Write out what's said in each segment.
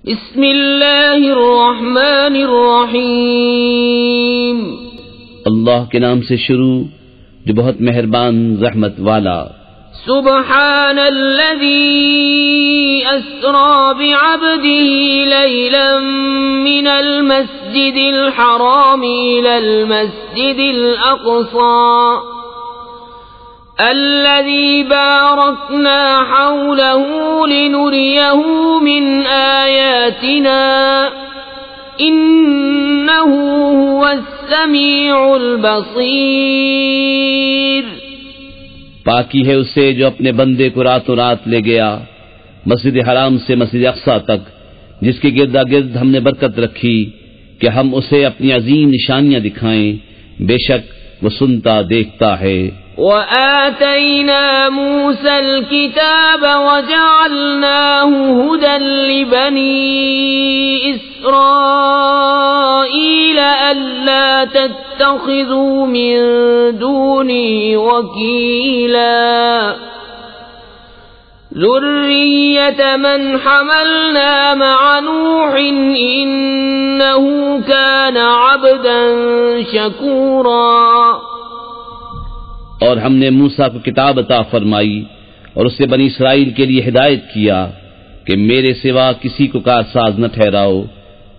بسم اللہ الرحمن الرحیم، اللہ کے نام سے شروع جو بہت مہربان رحمت والا۔ سبحان الذی اسری بعبده لیلا من المسجد الحرام الى المسجد الاقصى الذي باركنا حوله لنريه من آياتنا إنه هو السميع البصير۔ پاکی ہے اسے جو اپنے بندے کو راتوں رات لے گیا مسجد حرام سے مسجد اقصی تک، جس کے گردا گرد ہم نے برکت رکھی کہ ہم اسے اپنی عظیم نشانیاں دکھائیں، بے شک وہ سنتا دیکھتا ہے۔ وآتينا موسى الكتاب وجعلناه هدى لبني إسرائيل ألا تتخذوا من دوني وكيلا ذرية من حملنا مع نوح إنه كان عبدا شكورا۔ اور ہم نے موسیٰ کو کتاب عطا فرمائی اور اسے بنی اسرائیل کے لیے ہدایت کیا کہ میرے سوا کسی کو کارساز نہ ٹھہراؤ،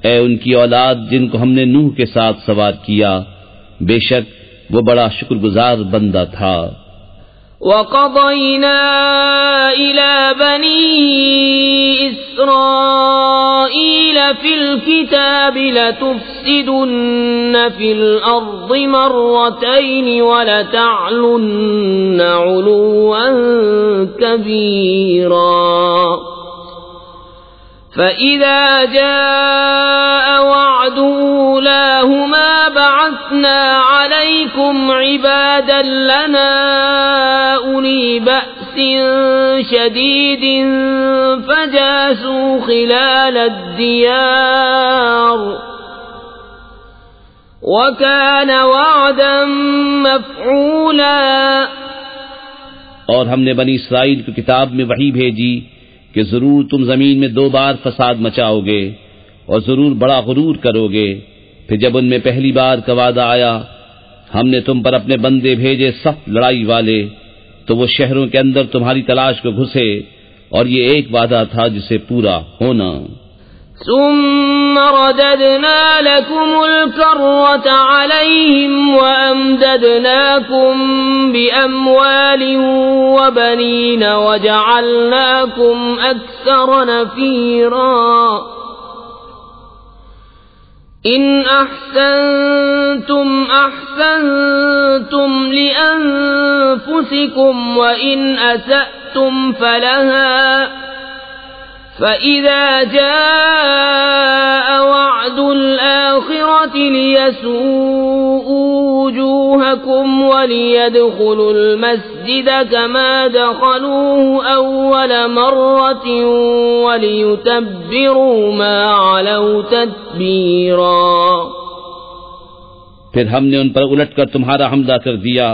اے ان کی اولاد جن کو ہم نے نوح کے ساتھ سوار کیا، بے شک وہ بڑا شکر گزار بندہ تھا۔ وَقَضَيْنَا إِلَى بَنِي إِسْرَائِيلَ فِي الْكِتَابِ لَتُفْسِدُنَّ فِي الْأَرْضِ مَرَّتَيْنِ وَلَتَعْلُنَّ عُلُوًّا كَبِيرًا۔ فَإِذَا جَاءَ وَعْدُ أُولَاهُمَا بَعَثْنَا عَلَيْكُمْ عِبَادًا لَنَا أُولِي بَأْسٍ شَدِيدٍ فَجَاسُوا خِلَالَ الدِّيَارِ وَكَانَ وَعْدًا مَفْعُولًا۔ اور ہم نے بنی اسرائیل کی کتاب میں وحی بھیجی کہ ضرور تم زمین میں 2 بار فساد مچاؤ گے اور ضرور بڑا غرور کرو گے۔ پھر جب ان میں پہلی بار کا وعدہ آیا، ہم نے تم پر اپنے بندے بھیجے سخت لڑائی والے، تو وہ شہروں کے اندر تمہاری تلاش کو گھسے، اور یہ ایک وعدہ تھا جسے پورا ہونا۔ ثم رددنا لكم الكرة عليهم وأمددناكم بأموال وبنين وجعلناكم أكثر نفيرا۔ إن أحسنتم أحسنتم لأنفسكم وإن أسأتم فلها، فإذا جاء وعد الآخرة ليسوءوا وجوهكم وليدخلوا المسجد كما دخلوه أول مرة وليتبروا ما علوا تتبيرا۔ پھر ہم نے ان پر الٹ کر تمہارا حملہ کر دیا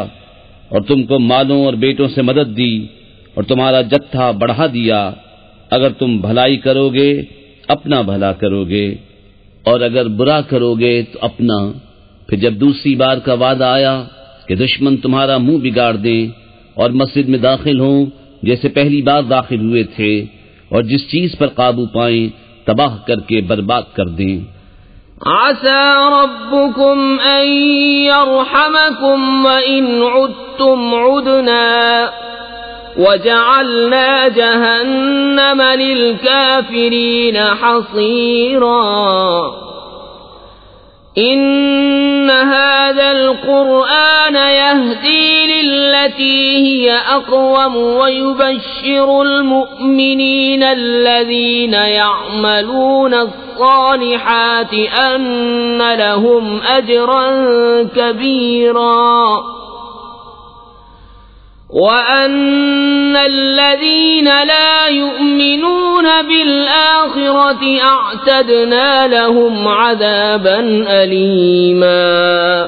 اور تم کو مالوں اور بیٹوں سے مدد دی اور تمہارا جتھا بڑھا دیا۔ اگر تم بھلائی کرو گے اپنا بھلا کرو گے، اور اگر برا کرو گے تو اپنا۔ پھر جب دوسری بار کا وعدہ آیا کہ دشمن تمہارا منہ بگاڑ دیں اور مسجد میں داخل ہوں جیسے پہلی بار داخل ہوئے تھے، اور جس چیز پر قابو پائیں تباہ کر کے برباد کر دیں۔ عسى ربكم أن يرحمكم وإن عدتم عدنا وجعلنا جهنم للكافرين حصيرا۔ إن هذا القرآن يهدي للتي هي أقوم ويبشر المؤمنين الذين يعملون الصالحات أن لهم أجرا كبيرا وَأَنَّ الَّذِينَ لَا يُؤْمِنُونَ بِالْآخِرَةِ أَعْتَدْنَا لَهُمْ عَذَابًا أَلِيمًا۔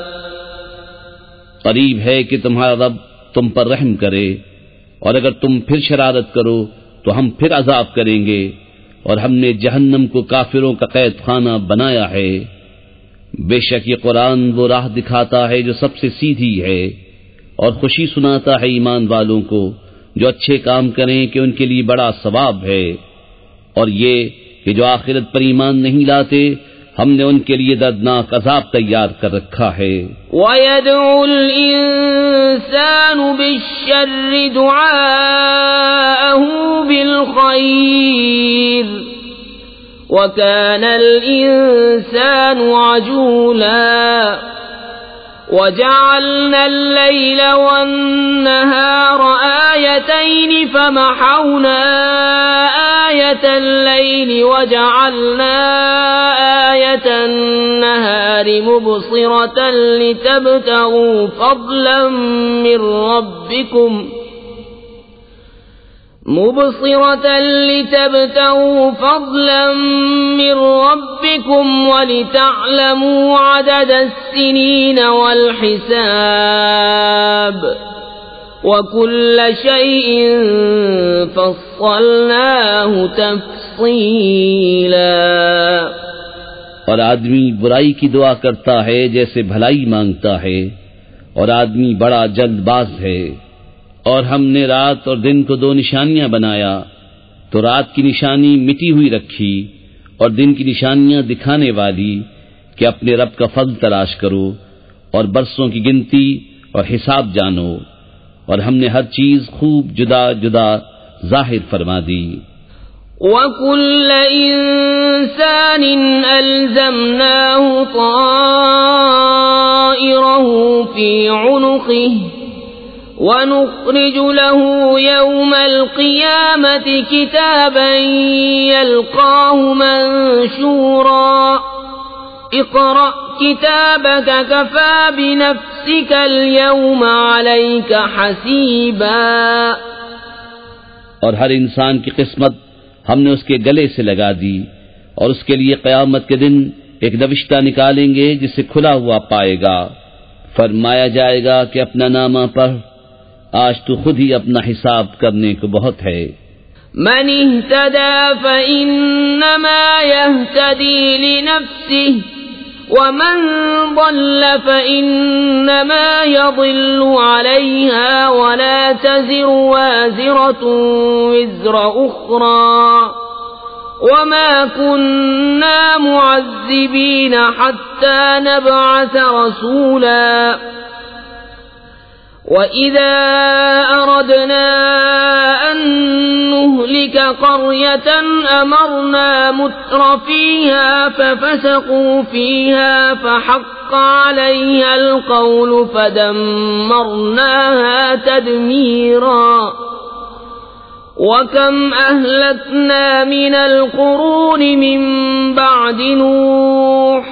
قریب ہے کہ تمہارا رب تم پر رحم کرے، اور اگر تم پھر شرارت کرو تو ہم پھر عذاب کریں گے، اور ہم نے جہنم کو کافروں کا قید خانہ بنایا ہے۔ بے شک یہ قرآن وہ راہ دکھاتا ہے جو سب سے سیدھی ہے، اور خوشی سناتا ہے ایمان والوں کو جو اچھے کام کریں کہ ان کے لیے بڑا ثواب ہے، اور یہ کہ جو آخرت پر ایمان نہیں لاتے ہم نے ان کے لیے دردناک عذاب تیار کر رکھا ہے۔ وَيَدْعُ الْإِنسَانُ بِالشَّرِّ دُعَاءَهُ بِالْخَيْرِ وَكَانَ الْإِنسَانُ عَجُولًا وَجَعَلْنَا اللَّيْلَ وَالنَّهَارَ آيَتَيْنِ فَمَحَوْنَا آيَةَ اللَّيْلِ وَجَعَلْنَا آيَةَ النَّهَارِ مُبْصِرَةً لِتَبْتَغُوا فَضْلًا من ربكم ولتعلموا عدد السنين والحساب وكل شيء فصلناه تفصيلا۔ اور آدمی برائی کی دعا کرتا ہے جیسے بھلائی مانگتا ہے، اور آدمی بڑا جلد باز ہے۔ اور ہم نے رات اور دن کو دو نشانیاں بنایا، تو رات کی نشانی مٹی ہوئی رکھی اور دن کی نشانیاں دکھانے والی کہ اپنے رب کا فضل تلاش کرو اور برسوں کی گنتی اور حساب جانو، اور ہم نے ہر چیز خوب جدا جدا ظاہر فرما دی۔ وَكُلَّ إِنسَانٍ أَلْزَمْنَاهُ طَائِرَهُ فِي عُنُقِهِ وَنُخْرِجُ لَهُ يَوْمَ الْقِيَامَةِ كِتَابًا يَلْقَاهُ مَنشُورًا اقْرَأْ كِتَابَكَ كَفَى بِنَفْسِكَ الْيَوْمَ عَلَيْكَ حَسِيبًا۔ اور ہر انسان کی قسمت ہم نے اس کے گلے سے لگا دی، اور اس کے لیے قیامت کے دن ایک نوشتہ نکالیں گے جسے کھلا ہوا پائے گا۔ فرمایا جائے گا کہ اپنا نامہ پڑھ، آج تو خود ہی اپنا حساب کرنے کو بہت ہے۔ من اهتدى فإنما يهتدي لنفسه ومن ضل فإنما يضل عليها ولا تزر وازرة وزر أخرى وما كنا معذبين حتى نبعث رسولا وَإِذَا أَرَدْنَا أَن نُّهْلِكَ قَرْيَةً أَمَرْنَا مُتْرَ فِيهَا فَفَسَقُوا فِيهَا فَحَقَّ عَلَيْهَا الْقَوْلُ فَدَمَّرْنَاهَا تَدْمِيرًا۔ وَكَمْ أَهْلَكْنَا مِنَ الْقُرُونِ مِن بَعْدِ نُوحٍ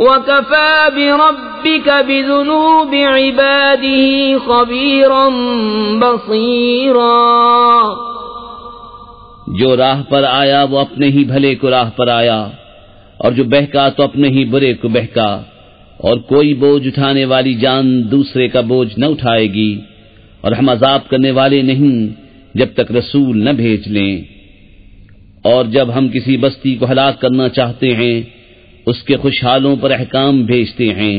وَكَفَى بِرَبِّكَ بِذُنُوبِ عِبَادِهِ خَبِيرًا بَصِيرًا۔ جو راہ پر آیا وہ اپنے ہی بھلے کو راہ پر آیا، اور جو بہکا تو اپنے ہی برے کو بہکا، اور کوئی بوجھ اٹھانے والی جان دوسرے کا بوجھ نہ اٹھائے گی، اور ہم عذاب کرنے والے نہیں جب تک رسول نہ بھیج لیں۔ اور جب ہم کسی بستی کو ہلاک کرنا چاہتے ہیں اس کے خوشحالوں پر احکام بھیجتے ہیں،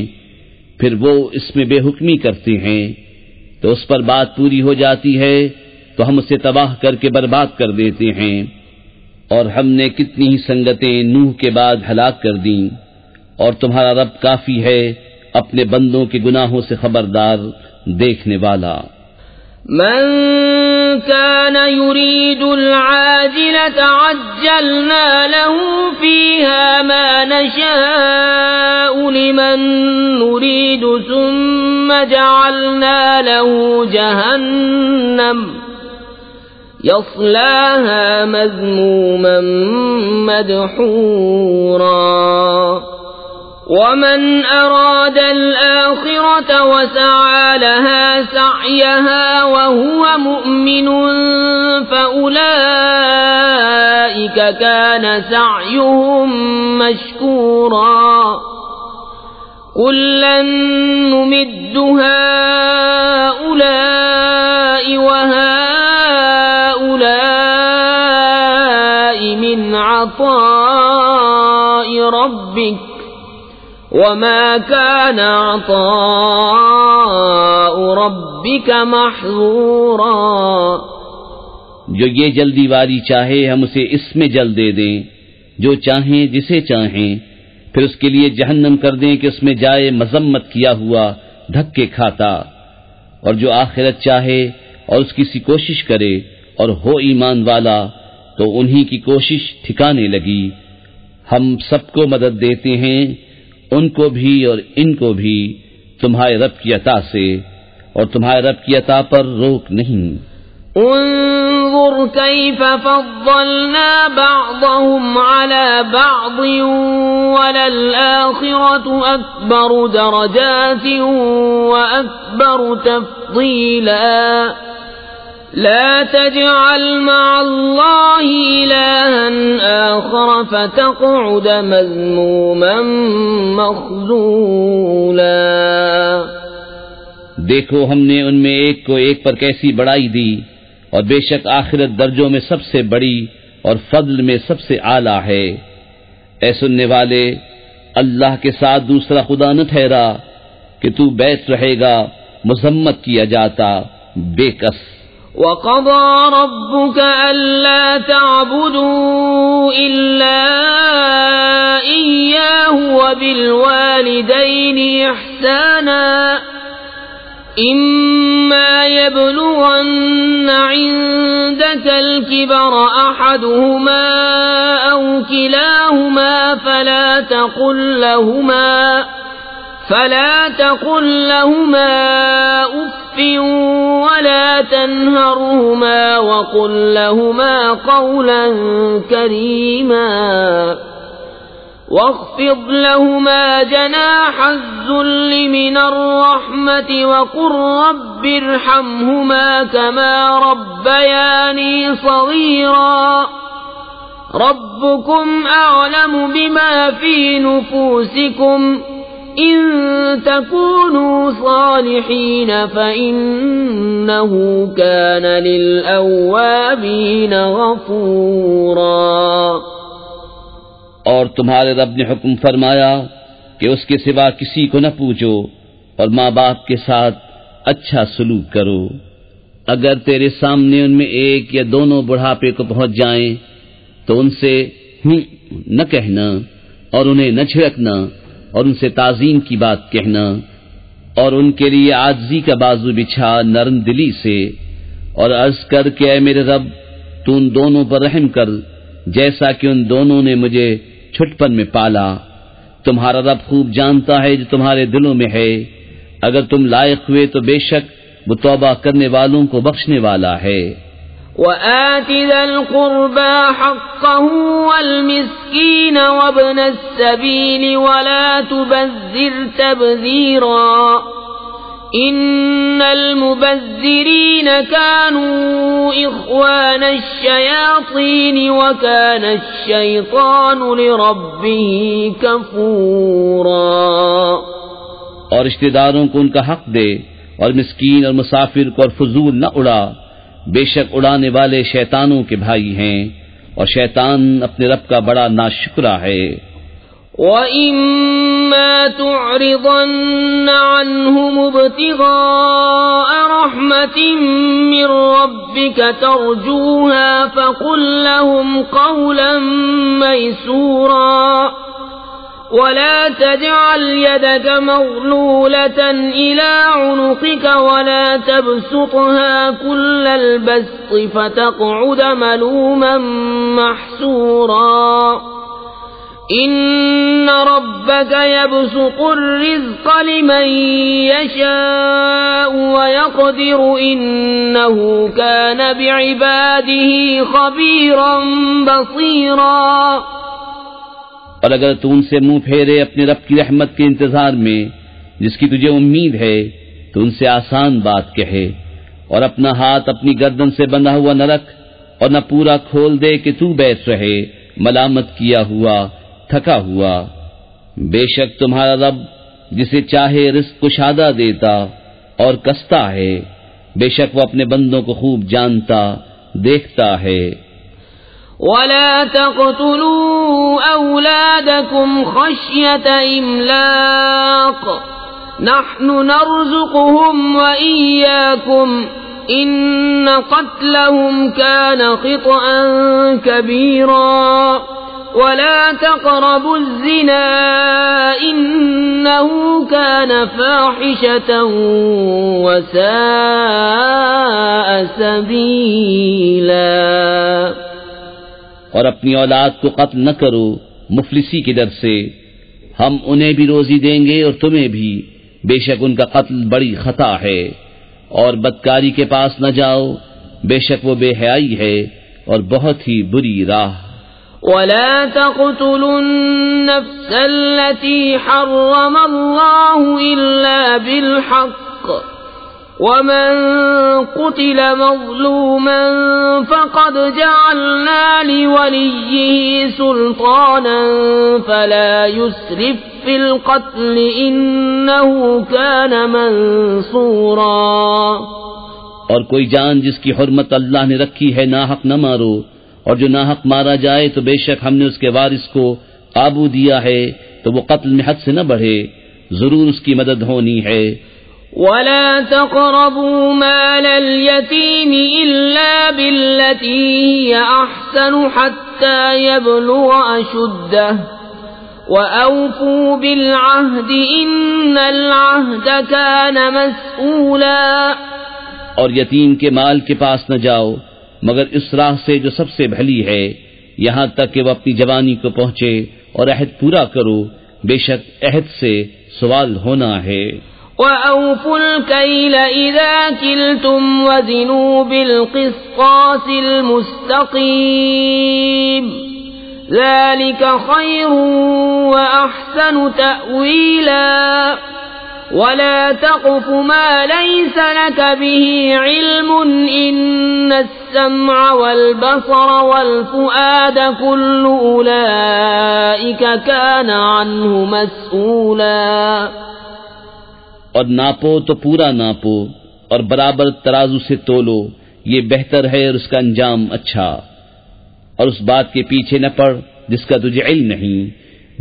پھر وہ اس میں بے حکمی کرتے ہیں، تو اس پر بات پوری ہو جاتی ہے تو ہم اسے تباہ کر کے برباد کر دیتے ہیں۔ اور ہم نے کتنی ہی سنگتیں نوح کے بعد ہلاک کر دیں، اور تمہارا رب کافی ہے اپنے بندوں کے گناہوں سے خبردار دیکھنے والا۔ من كان يريد العاجلة عجلنا له فيها ما نشاء لمن نريد ثم جعلنا له جهنم يصلاها مذموما مدحورا ومن أراد الآخرة وسعى لها سعيها وهو مؤمن فأولئك كان سعيهم مشكورا كلا نمد هؤلاء وهؤلاء من بعطاء ربك وما كان عطاء ربك محظورا. جو یہ جلدی واری چاہے ہم اسے اس میں جل دے دیں، جو چاہیں جسے چاہیں، پھر اس کے لیے جہنم کر دیں کہ اس میں جائے مذمت کیا ہوا دھکے کھاتا. اور جو آخرت چاہے اور اس کی سی کوشش کرے اور ہو ایمان والا تو انہی کی کوشش ٹھکانے لگی. ہم سب کو مدد دیتے ہیں، ان کو بھی اور ان کو بھی، تمہارے رب کی عطا سے، اور تمہارے رب کی عطا پر روک نہیں. انظر كيف فضلنا بعضهم على بعض وللآخرة أكبر درجات وأكبر تفضيلا. لا تجعل مع الله إلها آخر فتقعد مذموما مخذولا. دیکھو ہم نے ان میں ایک کو ایک پر کیسی بڑائی دی، اور بے شک آخرت درجوں میں سب سے بڑی اور فضل میں سب سے اعلیٰ ہے. اے سننے والے، اللہ کے ساتھ دوسرا خدا نہ ٹھہرا کہ تو بیت رہے گا مذمت کیا جاتا بے کس. وَقَضَى رَبُّكَ أَلَّا تَعْبُدُوا إِلَّا إِيَّاهُ وَبِالْوَالِدَيْنِ إِحْسَانًا إِمَّا يَبْلُغَنَّ عِندَكَ الْكِبَرَ أَحَدُهُمَا أَوْ كِلَاهُمَا فلا تقل لهما أف ولا تنهرهما وقل لهما قولا كريما واخفض لهما جناح الذل من الرحمة وقل رب ارحمهما كما ربياني صغيرا ربكم أعلم بما في نفوسكم إن تكونوا صالحين فإنه كان للأوابين غفورا. اور تمہارے رب نے حکم فرمایا کہ اس کے سوا کسی کو نہ پوچھو اور ماں باپ کے ساتھ اچھا سلوک کرو. اگر تیرے سامنے ان میں ایک یا دونوں بڑھاپے کو پہنچ جائیں تو ان سے نہ کہنا اور انہیں نہ چھڑکنا اور ان سے تعظیم کی بات کہنا، اور ان کے لیے عاجزی کا بازو بچھا نرم دلی سے، اور عرض کر کہ اے میرے رب تو ان دونوں پر رحم کر جیسا کہ ان دونوں نے مجھے چھٹپن میں پالا. تمہارا رب خوب جانتا ہے جو تمہارے دلوں میں ہے. اگر تم لائق ہوئے تو بے شک وہ توبہ کرنے والوں کو بخشنے والا ہے. وآت ذا القربى حقه والمسكين وابن السبيل ولا تبذر تبذيرا إن المبذرين كانوا إخوان الشياطين وكان الشيطان لربه كفورا. اور رشتہ داروں کو ان کا حق دے اور مسکین اور مسافر کو اور فضول نہ اڑا، بے شک اڑانے والے شیطانوں کے بھائی ہیں اور شیطان اپنے رب کا بڑا ناشکرا ہے. وَإِمَّا تُعْرِضَنَّ عَنْهُمُ ابْتِغَاءَ رَحْمَةٍ مِّن رَّبِّكَ تَرْجُوهَا فَقُل لَّهُمْ قَوْلًا مَّيْسُورًا ولا تجعل يدك مغلولة إلى عنقك ولا تبسطها كل البسط فتقعد ملوما محسورا. إن ربك يبسط الرزق لمن يشاء ويقدر إنه كان بعباده خبيرا بصيرا. اور اگر تو ان سے منہ پھیرے اپنے رب کی رحمت کے انتظار میں جس کی تجھے امید ہے تو ان سے آسان بات کہے، اور اپنا ہاتھ اپنی گردن سے بندھا ہوا نہ رکھ اور نہ پورا کھول دے کہ تو بیٹھ رہے ملامت کیا ہوا تھکا ہوا. بے شک تمہارا رب جسے چاہے رزق کشادہ دیتا اور کستا ہے، بے شک وہ اپنے بندوں کو خوب جانتا دیکھتا ہے. ولا تقتلوا أولادكم خشية إملاق نحن نرزقهم وإياكم إن قتلهم كان خطأ كبيرا ولا تقربوا الزنا إنه كان فاحشة وساء سبيلا۔ اور اپنی اولاد کو قتل نہ کرو مفلسی کے ڈر سے، ہم انہیں بھی روزی دیں گے اور تمہیں بھی، بے شک ان کا قتل بڑی خطا ہے، اور بدکاری کے پاس نہ جاؤ، بے شک وہ بے حیائی ہے اور بہت ہی بری راہ۔ ولا تقتلوا النفس التي حرم الله إلا بالحق ومن قتل مظلوما فقد جعلنا لوليه سلطانا فلا يسرف في القتل إنه كان منصورا۔ اور کوئی جان جس کی حرمت اللہ نے رکھی ہے ناحق نہ مارو، اور جو ناحق مارا جائے تو بے شک ہم نے اس کے وارث کو قابو دیا ہے تو وہ قتل میں حد سے نہ بڑھے، ضرور اس کی مدد ہونی ہے۔ ولا تقربوا مال اليتيم إلا بالتي هي أحسن حتى يبلغ أشده وأوفوا بالعهد إن العهد كان مسؤولا۔ اور یتیم کے مال کے پاس نہ جاؤ مگر اس راہ سے جو سب سے بھلی ہے، یہاں تک کہ وہ اپنی جوانی کو پہنچے، اور عہد پورا کرو، بے شک عہد سے سوال ہونا ہے۔ وَأَوْفُوا الْكَيْلَ إِذَا كِلْتُمْ وَزِنُوا بِالْقِسْطَاسِ الْمُسْتَقِيمِ ذَلِكَ خَيْرٌ وَأَحْسَنُ تَأْوِيلًا وَلَا تَقْفُ مَا لَيْسَ لَكَ بِهِ عِلْمٌ إِنَّ السَّمْعَ وَالْبَصَرَ وَالْفُؤَادَ كُلُّ أُولَئِكَ كَانَ عَنْهُ مسؤولا۔ اور ناپو تو پورا ناپو اور برابر ترازو سے تولو، یہ بہتر ہے اور اس کا انجام اچھا، اور اس بات کے پیچھے نہ پڑ جس کا تجھے علم نہیں،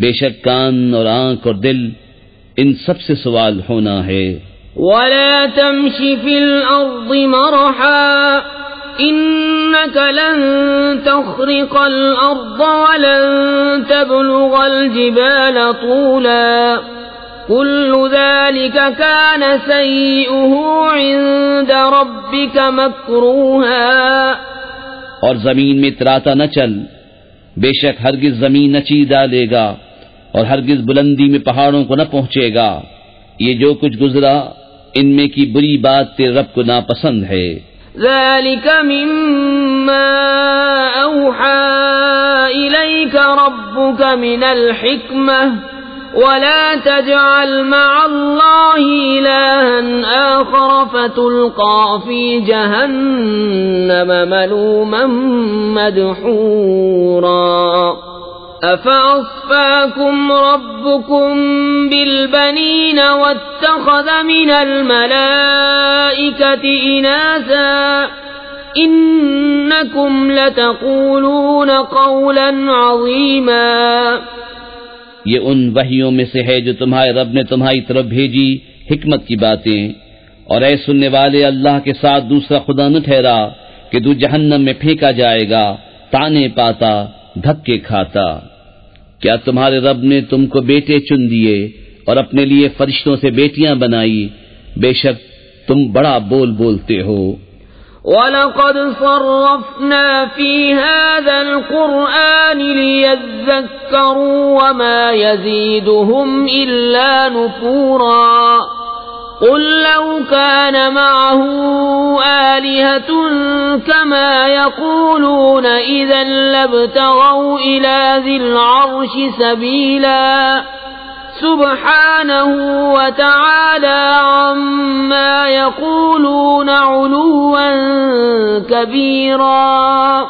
بے شک کان اور آنکھ اور دل ان سب سے سوال ہونا ہے۔ وَلَا تَمْشِ فِي الْأَرْضِ مَرَحًا إِنَّكَ لَن تَخْرِقَ الْأَرْضَ وَلَن تَبْلُغَ الْجِبَالَ طُولًا كُلُّ ذَلِكَ كَانَ سَيِّئُهُ عِندَ رَبِّكَ مَكْرُوهًا۔ اور زمین میں اتراتا نہ چل، بے شک ہرگز زمین نہ چیر ڈالے گا اور ہرگز بلندی میں پہاڑوں کو نہ پہنچے گا، یہ جو کچھ گزرا ان میں کی بری بات تیرے رب کو ناپسند ہے۔ ذَلِكَ مِمَّا أَوْحَى إِلَيْكَ رَبُّكَ مِنَ الْحِكْمَةِ وَلَا تَجْعَلْ مَعَ اللَّهِ إِلَٰهًا آخَرَ فَتُلْقَىٰ فِي جَهَنَّمَ مَلُومًا مَّدْحُورًا۔ أَفَأَصْفَاكُمْ رَبُّكُمْ بِالْبَنِينَ وَاتَّخَذَ مِنَ الْمَلَائِكَةِ إِنَاثًا إِنَّكُمْ لَتَقُولُونَ قَوْلًا عَظِيمًا۔ یہ ان وحیوں میں سے ہے جو تمہارے رب نے تمہاری طرف بھیجی، حکمت کی باتیں، اور اے سننے والے اللہ کے ساتھ دوسرا خدا نہ ٹھہرا کہ تو جہنم میں پھینکا جائے گا، تانے پاتا، دھکے کھاتا۔ کیا تمہارے رب نے تم کو بیٹے چن دیے اور اپنے لیے فرشتوں سے بیٹیاں بنائی؟ بے شک تم بڑا بول بولتے ہو۔ وَلَقَدْ صَرَّفْنَا فِي هَذَا الْقُرْآنِ لِيَذَّكَّرُوا وَمَا يَزِيدُهُمْ إِلَّا نُفُورًا قُل لَّوْ كَانَ مَعَهُ آلِهَةٌ كَمَا يَقُولُونَ إِذًا لَّابْتَغَوْا إِلَى ذِي الْعَرْشِ سَبِيلًا سبحانه وتعالى عما يقولون علوا كبيرا۔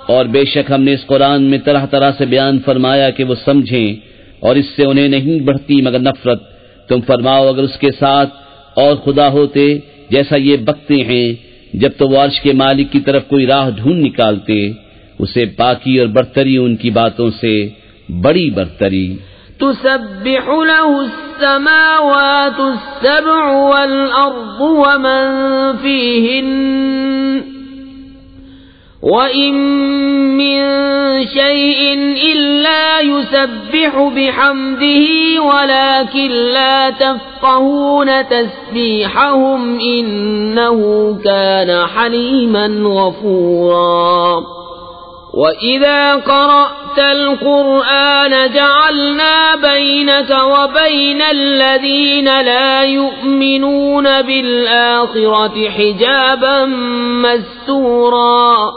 اور بے شک ہم نے اس قرآن میں طرح طرح سے بیان فرمایا کہ وہ سمجھیں، اور اس سے انہیں نہیں بڑھتی مگر نفرت۔ تم فرماؤ اگر اس کے ساتھ اور خدا ہوتے جیسا یہ بکتے ہیں، جب تو وہ عرش کے مالک کی طرف کوئی راہ ڈھونڈ نکالتے، اسے پاکی اور برتری ان کی باتوں سے بڑی برتری. تسبح له السماوات السبع والأرض ومن فيهن وَإِن مِّن شَيْءٍ إِلَّا يُسَبِّحُ بِحَمْدِهِ وَلَكِن لَّا تَفْقَهُونَ تَسْبِيحَهُمْ إِنَّهُ كَانَ حَلِيمًا غَفُورًا. وَإِذَا قَرَأْتَ الْقُرْآنَ جَعَلْنَا بَيْنَكَ وَبَيْنَ الَّذِينَ لَا يُؤْمِنُونَ بِالْآخِرَةِ حِجَابًا مَّسْتُورًا.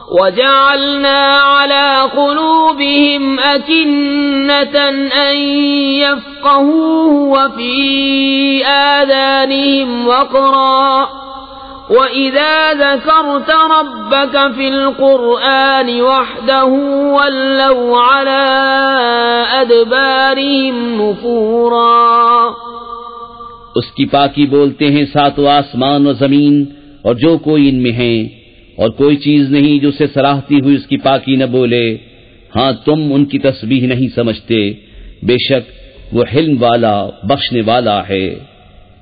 وَجَعَلْنَا عَلَى قُلُوبِهِمْ أَكِنَّةً أَن يَفْقَهُوهُ وَفِي آذَانِهِمْ وَقْرًا. وَإِذَا ذَكَرْتَ رَبَّكَ فِي الْقُرْآنِ وَحْدَهُ وَلَّوْا عَلَى أَدْبَارِهِمْ نُفُورًا. اس کی پاکی بولتے ہیں ساتوں آسمان و زمین اور جو کوئی ان میں ہیں، اور کوئی چیز نہیں جو اسے سراہتی ہوئی اس کی پاکی نہ بولے. ہاں تم ان کی تسبیح نہیں سمجھتے، بے شک وہ حلم والا بخشنے والا ہے.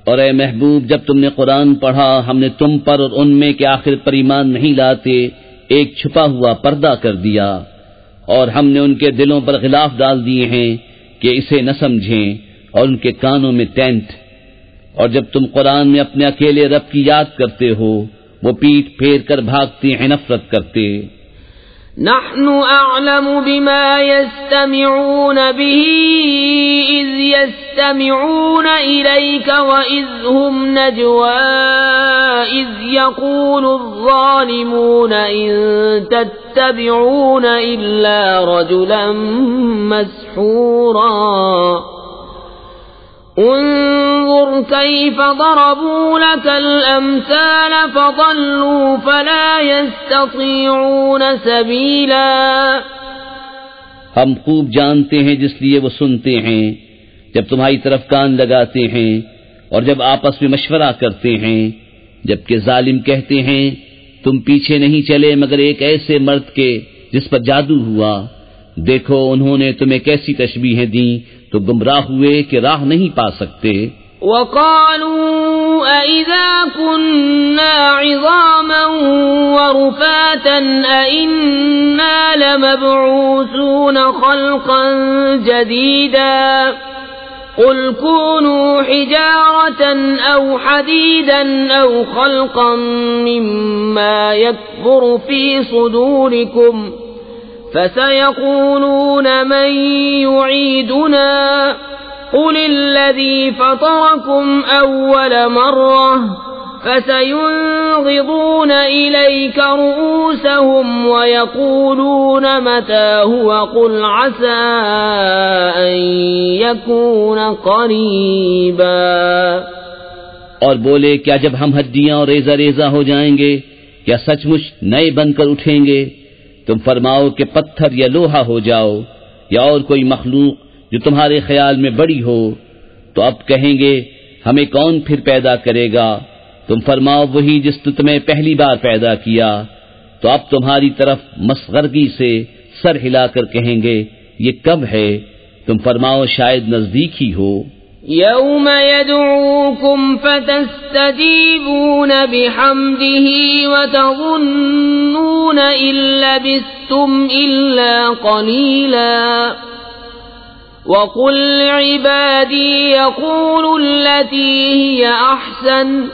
اور اے محبوب، جب تم نے قرآن پڑھا ہم نے تم پر اور ان میں کہ آخر پر ایمان نہیں لاتے ایک چھپا ہوا پردہ کر دیا، اور ہم نے ان کے دلوں پر غلاف ڈال دیے ہیں کہ اسے نہ سمجھیں، اور ان کے کانوں میں ٹینٹ. اور جب تم قرآن میں اپنے اکیلے رب کی یاد کرتے ہو وہ پیٹھ پھیر کر بھاگتے ہیں، نفرت کرتے. نحن أعلم بما يستمعون به إذ يستمعون إليك وإذ هم نجوى إذ يقول الظالمون إن تتبعون إلا رجلا مسحورا. انظر كيف ضربوا لك الأمثال فضلوا فلا يستطيعون سبيلا. ہم خوب جانتے ہیں جس لیے وہ سنتے ہیں جب تمہاری طرف کان لگاتے ہیں اور جب آپس میں مشورہ کرتے ہیں، جبکہ ظالم کہتے ہیں تم پیچھے نہیں چلے مگر ایک ایسے مرد کے جس پر جادو ہوا. دیکھو انہوں نے تمہیں کیسی تشبیہیں دیں تو گمراہ ہوئے کہ راہ نہیں پا سکتے. وَقَالُوا أَإِذَا كُنَّا عِظَامًا وَرُفَاتًا أَإِنَّا لَمَبْعُوثُونَ خَلْقًا جَدِيدًا. قُلْ كُونُوا حِجَارَةً أَوْ حَدِيدًا أَوْ خَلْقًا مِّمَّا يَكْبُرُ فِي صُدُورِكُمْ فَسَيَقُولُونَ مَن يُعِيدُنَا قُلِ الَّذِي فَطَرَكُمْ أَوَّلَ مَرَّةٍ فَسَيُنغِضُونَ إِلَيْكَ رُؤُوسَهُمْ وَيَقُولُونَ مَتَىٰ هُوَ قُلْ عَسَىٰ أَن يَكُونَ قَرِيبًا. اور بولے کیا جب ہم ہڈیاں اور ریزہ ریزہ ہو جائیں گے کیا سچ مچ نئے بن کر اٹھیں گے؟ تم فرماؤ کہ پتھر یا لوہا ہو جاؤ یا اور کوئی مخلوق جو تمہارے خیال میں بڑی ہو. تو اب کہیں گے ہمیں کون پھر پیدا کرے گا؟ تم فرماؤ وہی جس نے تمہیں پہلی بار پیدا کیا. تو اب تمہاری طرف مسخرگی سے سر ہلا کر کہیں گے یہ کب ہے؟ تم فرماؤ شاید نزدیک ہی ہو. يوم يدعوكم فتستجيبون بحمده وتظنون إن لبثتم إلا قليلا. وقل لعبادي يقولوا التي هي أحسن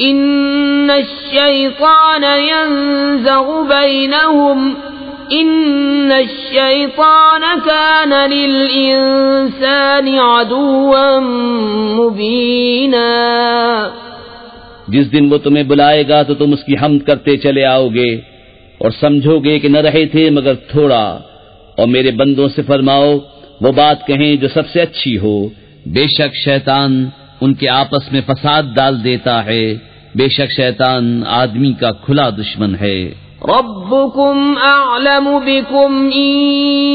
إن الشيطان ينزغ بينهم إن الشيطان كان للإنسان عدوا مبينا. جس دن وہ تمہیں بلائے گا تو تم اس کی حمد کرتے چلے آؤ گے اور سمجھو گے کہ نہ رہے تھے مگر تھوڑا. اور میرے بندوں سے فرماؤ وہ بات کہیں جو سب سے اچھی ہو. بے شک شیطان ان کے آپس میں فساد ڈال دیتا ہے. بے شک شیطان آدمی کا کھلا دشمن ہے. ربكم أعلم بكم إن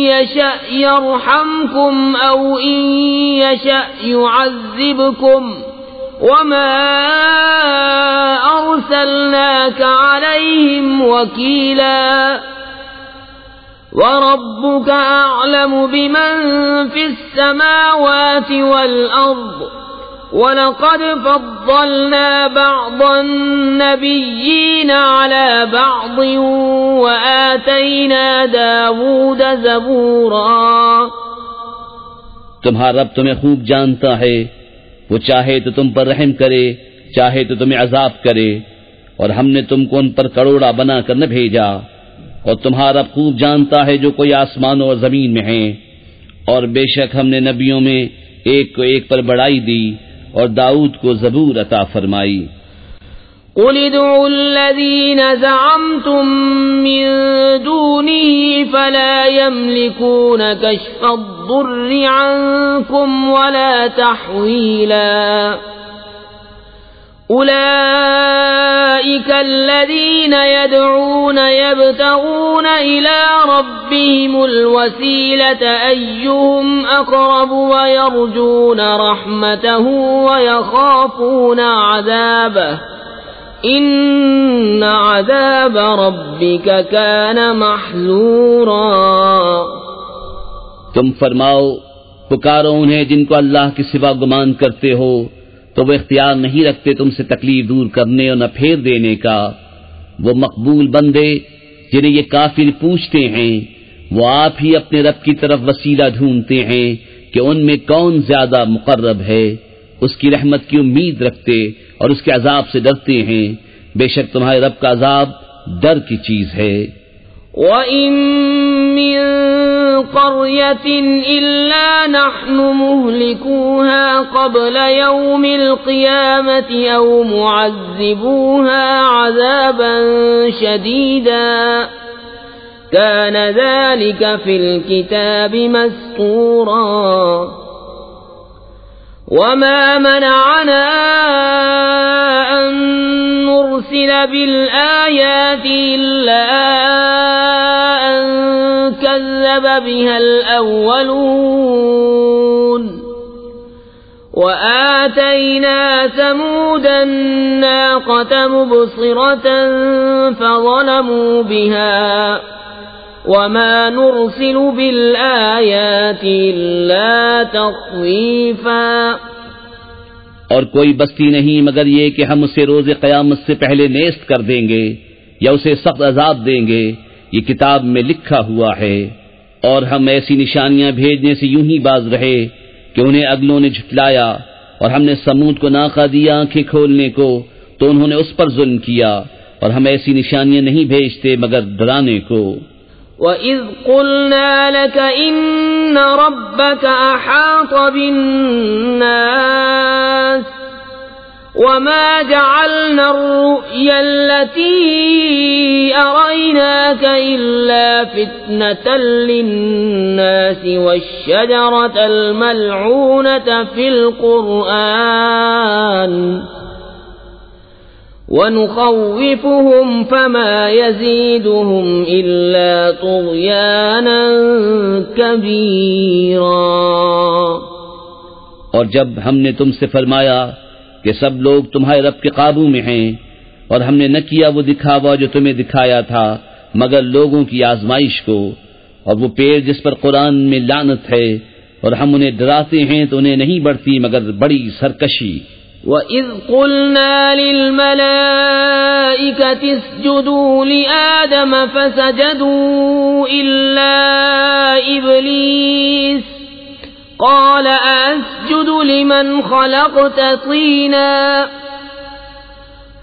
يشأ يرحمكم أو إن يشأ يعذبكم وما أرسلناك عليهم وكيلا. وَرَبُّكَ أَعْلَمُ بِمَن فِي السَّمَاوَاتِ وَالْأَرْضِ وَلَقَدْ فَضَّلْنَا بَعْضَ النَّبِيِّينَ عَلَى بَعْضٍ وَآتَيْنَا دَاوُودَ زَبُورًا۔ تمہارا رب تمہیں خوب جانتا ہے، وہ چاہے تو تم پر رحم کرے، چاہے تو تمہیں عذاب کرے، اور ہم نے تم کو ان پر کروڑا بنا کر نہ بھیجا، اور تمہارا رب خوب جانتا ہے جو کوئی آسمانوں اور زمین میں ہیں، اور بے شک ہم نے نبیوں میں ایک کو ایک پر بڑائی دی اور داؤد کو زبور عطا فرمائی۔ قُلِ ادْعُوا الَّذِينَ زَعَمْتُم مِّن دُونِهِ فَلَا يَمْلِكُونَ كَشْفَ الضُّرِّ عَنكُمْ وَلَا تَحْوِيلًا۔ أُولَئِكَ الَّذِينَ يَدْعُونَ يَبْتَغُونَ إِلَى رَبِّهِمُ الْوَسِيلَةَ أَيُّهُمْ أَقْرَبُ وَيَرْجُونَ رَحْمَتَهُ وَيَخَافُونَ عَذَابَهُ إِنَّ عَذَابَ رَبِّكَ كَانَ مَحْذُورًا۔ تم فرماؤ، پکارو انہیں جن کو اللہ کے سوا گمان کرتے ہو، تو وہ اختیار نہیں رکھتے تم سے تکلیف دور کرنے اور نہ پھیر دینے کا۔ وہ مقبول بندے جنہیں یہ کافر پوچھتے ہیں، وہ آپ ہی اپنے رب کی طرف وسیلہ ڈھونڈتے ہیں کہ ان میں کون زیادہ مقرب ہے، اس کی رحمت کی امید رکھتے اور اس کے عذاب سے ڈرتے ہیں۔ بے شک تمہارے رب کا عذاب ڈر کی چیز ہے۔ وَإِن مِّن قَرْيَةٍ إِلَّا نَحْنُ مُهْلِكُوهَا قَبْلَ يَوْمِ الْقِيَامَةِ أَوْ مُعَذِّبُوهَا عَذَابًا شَدِيدًا كَانَ ذَلِكَ فِي الْكِتَابِ مَسْطُورًا۔ وَمَا مَنَعَنَا أَن نُّرْسِلَ بِالْآيَاتِ إِلَّا أَن كَذَّبَ بِهَا الْأَوَّلُونَ وَآتَيْنَا ثَمُودَ النَّاقَةَ مُبْصِرَةً فَظَلَمُوا بِهَا وَمَا نُرْسِلُ بِالْآيَاتِ إِلَّا تَخْوِيفًا۔ اور کوئی بستی نہیں مگر یہ کہ ہم اسے روز قیامت سے پہلے نیست کر دیں گے یا اسے سخت عذاب دیں گے، یہ کتاب میں لکھا ہوا ہے۔ اور ہم ایسی نشانیاں بھیجنے سے یوں ہی باز رہے کہ انہیں اگلوں نے جھٹلایا، اور ہم نے سمود کو ناقہ دیا آنکھیں کھولنے کو تو انہوں نے اس پر ظلم کیا، اور ہم ایسی نشانیاں نہیں بھیجتے مگر ڈرانے کو۔ وَإِذْ قُلْنَا لَكَ إِنَّ رَبَّكَ أَحَاطَ بِالنَّاسِ وَمَا جَعَلْنَا الرُّؤْيَا الَّتِي أَرَيْنَاكَ إِلَّا فِتْنَةً لِلنَّاسِ وَالشَّجَرَةَ الْمَلْعُونَةَ فِي الْقُرْآنِ وَنُخَوِّفُهُمْ فَمَا يَزِيدُهُمْ إِلَّا طُغْيَانًا كَبِيرًا۔ اور جب ہم نے تم سے فرمایا کہ سب لوگ تمہارے رب کے قابو میں ہیں، اور ہم نے نہ کیا وہ دکھاوا جو تمہیں دکھایا تھا مگر لوگوں کی آزمائش کو، اور وہ پیڑ جس پر قرآن میں لعنت ہے، اور ہم انہیں ڈراتے ہیں تو انہیں نہیں بڑھتی مگر بڑی سرکشی۔ وَإِذْ قُلْنَا لِلْمَلَائِكَةِ اسْجُدُوا لِآدَمَ فَسَجَدُوا إِلَّا إِبْلِيسَ قَالَ أَسْجُدُ لِمَنْ خَلَقْتَ طِينًا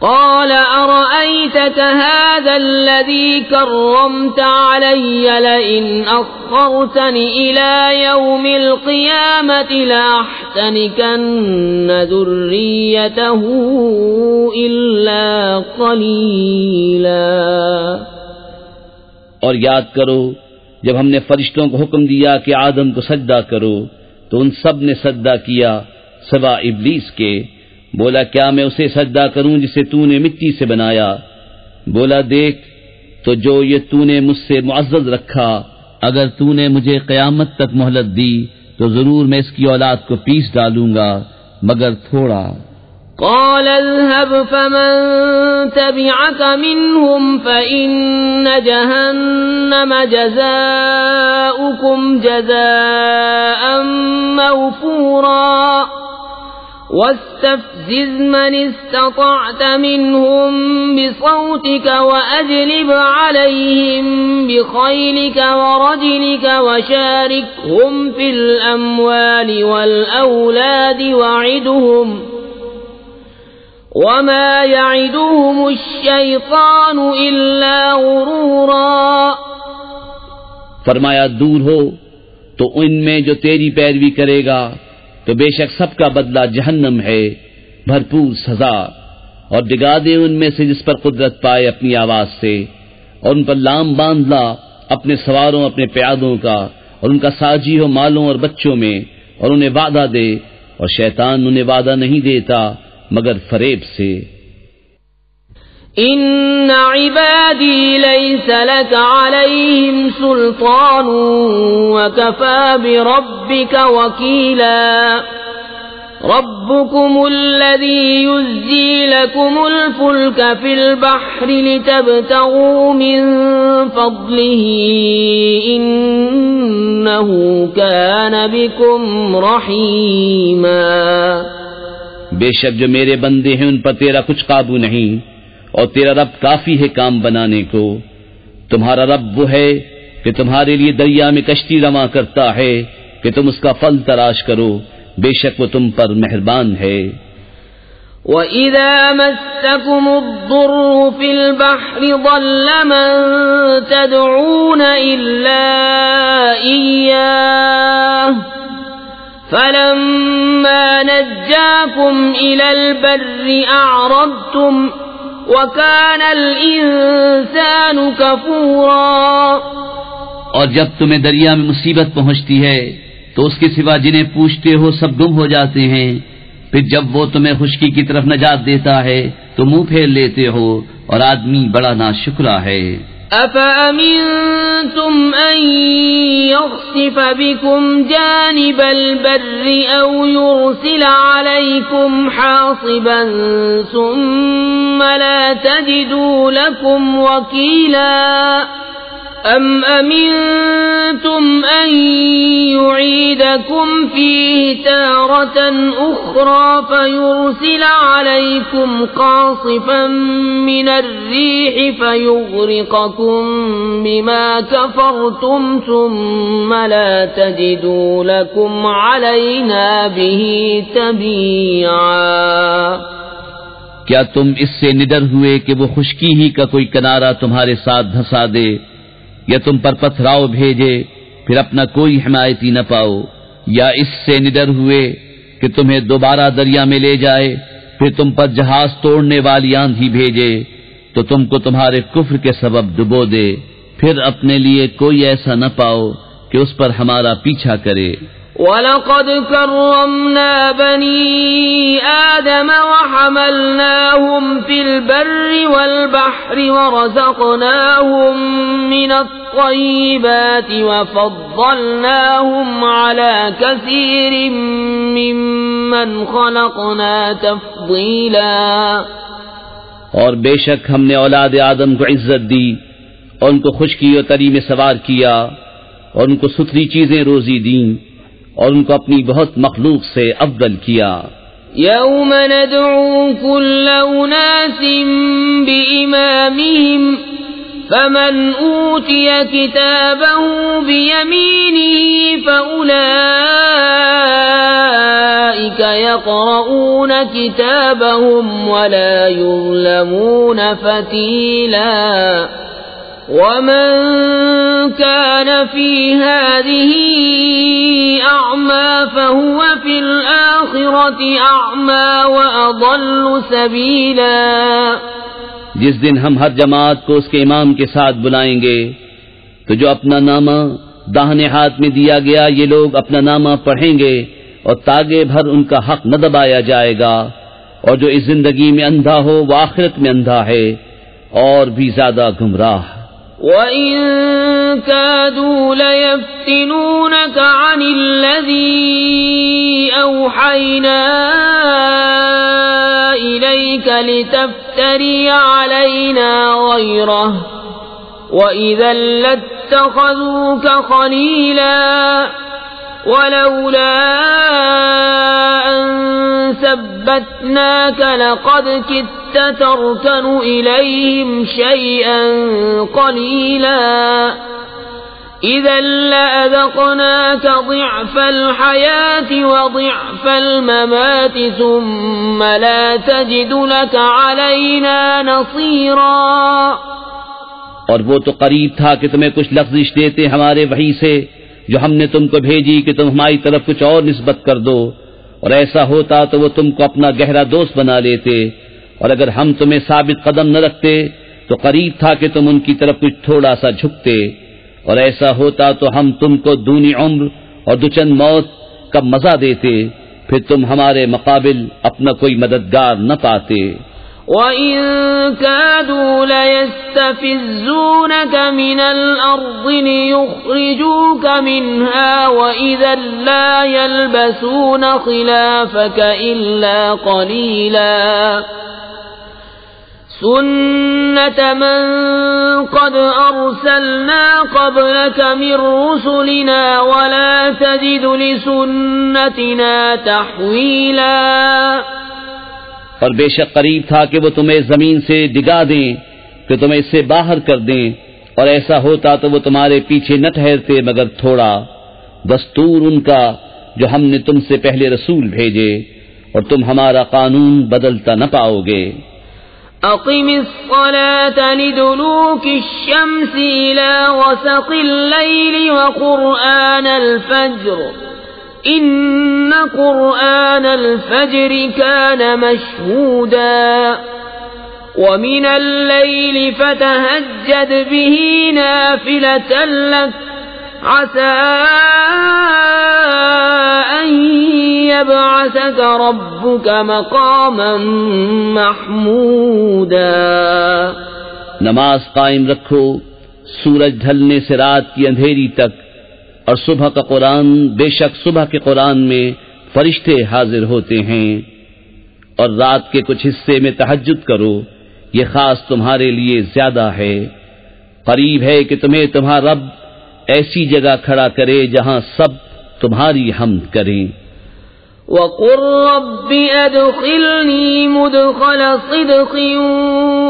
قَالَ أَرَأَيْتَكَ هَذَا الَّذِي كَرَّمْتَ عَلَيَّ لَئِنْ أَخَّرْتَنِ إِلَى يَوْمِ الْقِيَامَةِ لَأَحْتَنِكَنَّ ذُرِّيَّتَهُ إِلَّا قَلِيلًا۔ اور یاد کرو جب ہم نے فرشتوں کو حکم دیا کہ آدم کو سجدہ کرو تو ان سب نے سجدہ کیا سوا ابلیس کے۔ بولا کیا میں اسے سجدہ کروں جسے تو نے مٹی سے بنایا؟ بولا دیکھ تو جو یہ تو نے مجھ سے معزز رکھا، اگر تو نے مجھے قیامت تک مہلت دی تو ضرور میں اس کی اولاد کو پیس ڈالوں گا مگر تھوڑا۔ قال اذهب فمن تبعك منهم فإن جهنم جزاؤكم جزاء موفورا واستفزز من استطعت منهم بصوتك وأجلب عليهم بخيلك ورجلك وشاركهم في الأموال والأولاد وعدهم وما يعدهم الشيطان إلا غرورا. فرمایا دور ہو تو ان میں جو تیری پیروی کرے گا تو بے شک سب کا بدلہ جہنم ہے، بھرپور سزا. اور ڈگا دے ان میں سے جس پر قدرت پائے اپنی آواز سے، اور ان پر لام باندھ لا اپنے سواروں اپنے پیادوں کا، اور ان کا ساجی ہو مالوں اور بچوں میں، اور انہیں وعدہ دے، اور شیطان انہیں وعدہ نہیں دیتا مگر فریب سے. ان عبادی لیس لک علیہم سلطان وکفى بربک وکیلا. ربکم الذی یزجی لکم الفلک فی البحر لتبتغوا من فضلہ انہ کان بکم رحیما. بے شک جو میرے بندے ہیں ان پر تیرا کچھ قابو نہیں، اور تیرا رب کافی ہے کام بنانے کو. تمہارا رب وہ ہے کہ تمہارے لیے دریا میں کشتی رواں کرتا ہے کہ تم اس کا پھل تلاش کرو، بے شک وہ تم پر مہربان ہے. وَإِذَا مَسَّكُمُ الضُّرُّ فِي الْبَحْرِ ضَلَّ مَن تَدْعُونَ إِلَّا إِيَّاهُ فَلَمَّا نَجَّاكُمْ إِلَى الْبَرِّ أَعْرَضْتُمْ وَكَانَ الْإِنسَانُ كَفُورًا. اور جب تمہیں دریا میں مصیبت پہنچتی ہے تو اس کے سوا جنہیں پوچھتے ہو سب گم ہو جاتے ہیں، پھر جب وہ تمہیں خشکی کی طرف نجات دیتا ہے تو منہ پھیر لیتے ہو، اور آدمی بڑا ناشکرا ہے. أَفَأَمِنْتُمْ أَنْ يَخْسِفَ بِكُمْ جَانِبَ الْبَرِّ أَوْ يُرْسِلَ عَلَيْكُمْ حَاصِبًا ثُمَّ لَا تَجِدُوا لَكُمْ وَكِيلًا. أَمْ أَمِنْتُمْ أَنْ يُعِيدَكُمْ فِيهِ تَارَةً أُخْرَى فَيُرْسِلَ عَلَيْكُمْ قَاصِفًا مِنَ الرِّيحِ فَيُغْرِقَكُمْ بِمَا كَفَرْتُمْ ثُمَّ لَا تَجِدُوا لَكُمْ عَلَيْنَا بِهِ تَبِيعًا. کیا تم اس سے نڈر ہوئے کہ وہ خشکی ہی کا کوئی کنارہ تمہارے ساتھ دھسا دے، یا تم پر پتھراؤ بھیجے پھر اپنا کوئی حمایتی نہ پاؤ، یا اس سے نڈر ہوئے کہ تمہیں دوبارہ دریا میں لے جائے پھر تم پر جہاز توڑنے والی آندھی بھیجے تو تم کو تمہارے کفر کے سبب ڈبو دے، پھر اپنے لیے کوئی ایسا نہ پاؤ کہ اس پر ہمارا پیچھا کرے. وَلَقَدْ كَرَّمْنَا بَنِي آدَمَ وَحَمَلْنَاهُمْ فِي الْبَرِّ وَالْبَحْرِ وَرَزَقْنَاهُمْ مِنَ الطَّيِّبَاتِ وَفَضَّلْنَاهُمْ عَلَى كَثِيرٍ مِّمَّنْ خَلَقْنَا تَفْضِيلًا. اور بے شک ہم نے اولاد آدم کو عزت دی اور ان کو خشکی اور تری میں سوار کیا اور ان کو ستھری چیزیں روزی دیں اور ان کو اپنی بہت مخلوق سے افضل کیا. یوم ندعو کل اناس بإمامہم فمن اوتی کتابہ بیمینہ فأولئک یقرؤون کتابہم ولا یظلمون فتیلا. ومن كان في هذه أعمى فهو في الآخرة أعمى وأضل سبيلا. جس دن ہم ہر جماعت کو اس کے امام کے ساتھ بلائیں گے تو جو اپنا نامہ داہنے ہاتھ میں دیا گیا یہ لوگ اپنا نامہ پڑھیں گے اور تاگے بھر ان کا حق نہ دبایا جائے گا، اور جو اس زندگی میں اندھا ہو وہ آخرت میں اندھا ہے اور بھی زیادہ گمراہ. وَإِن كَادُوا لَيَفْتِنُونَكَ عَنِ الَّذِي أَوْحَيْنَا إليك لتفتري علينا غيره وإذا لاتخذوك خليلا ولولا أن ثبتناك لقد كدت تركن إليهم شيئا قليلا إذا لأذقناك ضعف الحياة وضعف الممات ثم لا تجد لك علينا نصيرا. اور وہ تو قریب تھا کہ تمہیں کچھ لغزش دیتے ہمارے وحی سے جو ہم نے تم کو بھیجی کہ تم ہماری طرف کچھ اور نسبت کر دو، اور ایسا ہوتا تو وہ تم کو اپنا گہرا دوست بنا لیتے، اور اگر ہم تمہیں ثابت قدم نہ رکھتے تو قریب تھا کہ تم ان کی طرف کچھ تھوڑا سا جھکتے، اور ایسا ہوتا تو ہم تم کو دونی عمر اور دوچند موت کا مزہ دیتے، پھر تم ہمارے مقابل اپنا کوئی مددگار نہ پاتے. وَإِن كَادُوا لَيَسْتَفِزُّونَكَ مِنَ الْأَرْضِ لِيُخْرِجُوكَ مِنْهَا وَإِذًا لَّا يَلْبَثُونَ خِلَافَكَ إِلَّا قَلِيلًا سُنَّةَ مَن قَدْ أَرْسَلْنَا قَبْلَكَ مِن رُّسُلِنَا وَلَا تَجِدُ لِسُنَّتِنَا تَحْوِيلًا. اور بے شک قریب تھا کہ وہ تمہیں زمین سے ڈگا دیں کہ تمہیں اس سے باہر کر دیں، اور ایسا ہوتا تو وہ تمہارے پیچھے نہ ٹھہرتے مگر تھوڑا. دستور ان کا جو ہم نے تم سے پہلے رسول بھیجے، اور تم ہمارا قانون بدلتا نہ پاؤ گے. اقم الصلاة لدلوك الشمس إلى غسق الليل وقرآن الفجر إن قرآن الفجر كان مشهودا ومن الليل فتهجد به نافلة لك عسى أن يبعثك ربك مقاما محمودا. نماز قائم رکھو سورج ڈھلنے سے رات کی اندھیری تک، اور صبح کا قرآن، بے شک صبح کے قرآن میں فرشتے حاضر ہوتے ہیں، اور رات کے کچھ حصے میں تہجد کرو، یہ خاص تمہارے لیے زیادہ ہے. قریب ہے کہ تمہیں تمہارا رب ایسی جگہ کھڑا کرے جہاں سب تمہاری حمد کریں. وَقُلْ رَبِّ أَدْخِلْنِي مُدْخَلَ صِدْقٍ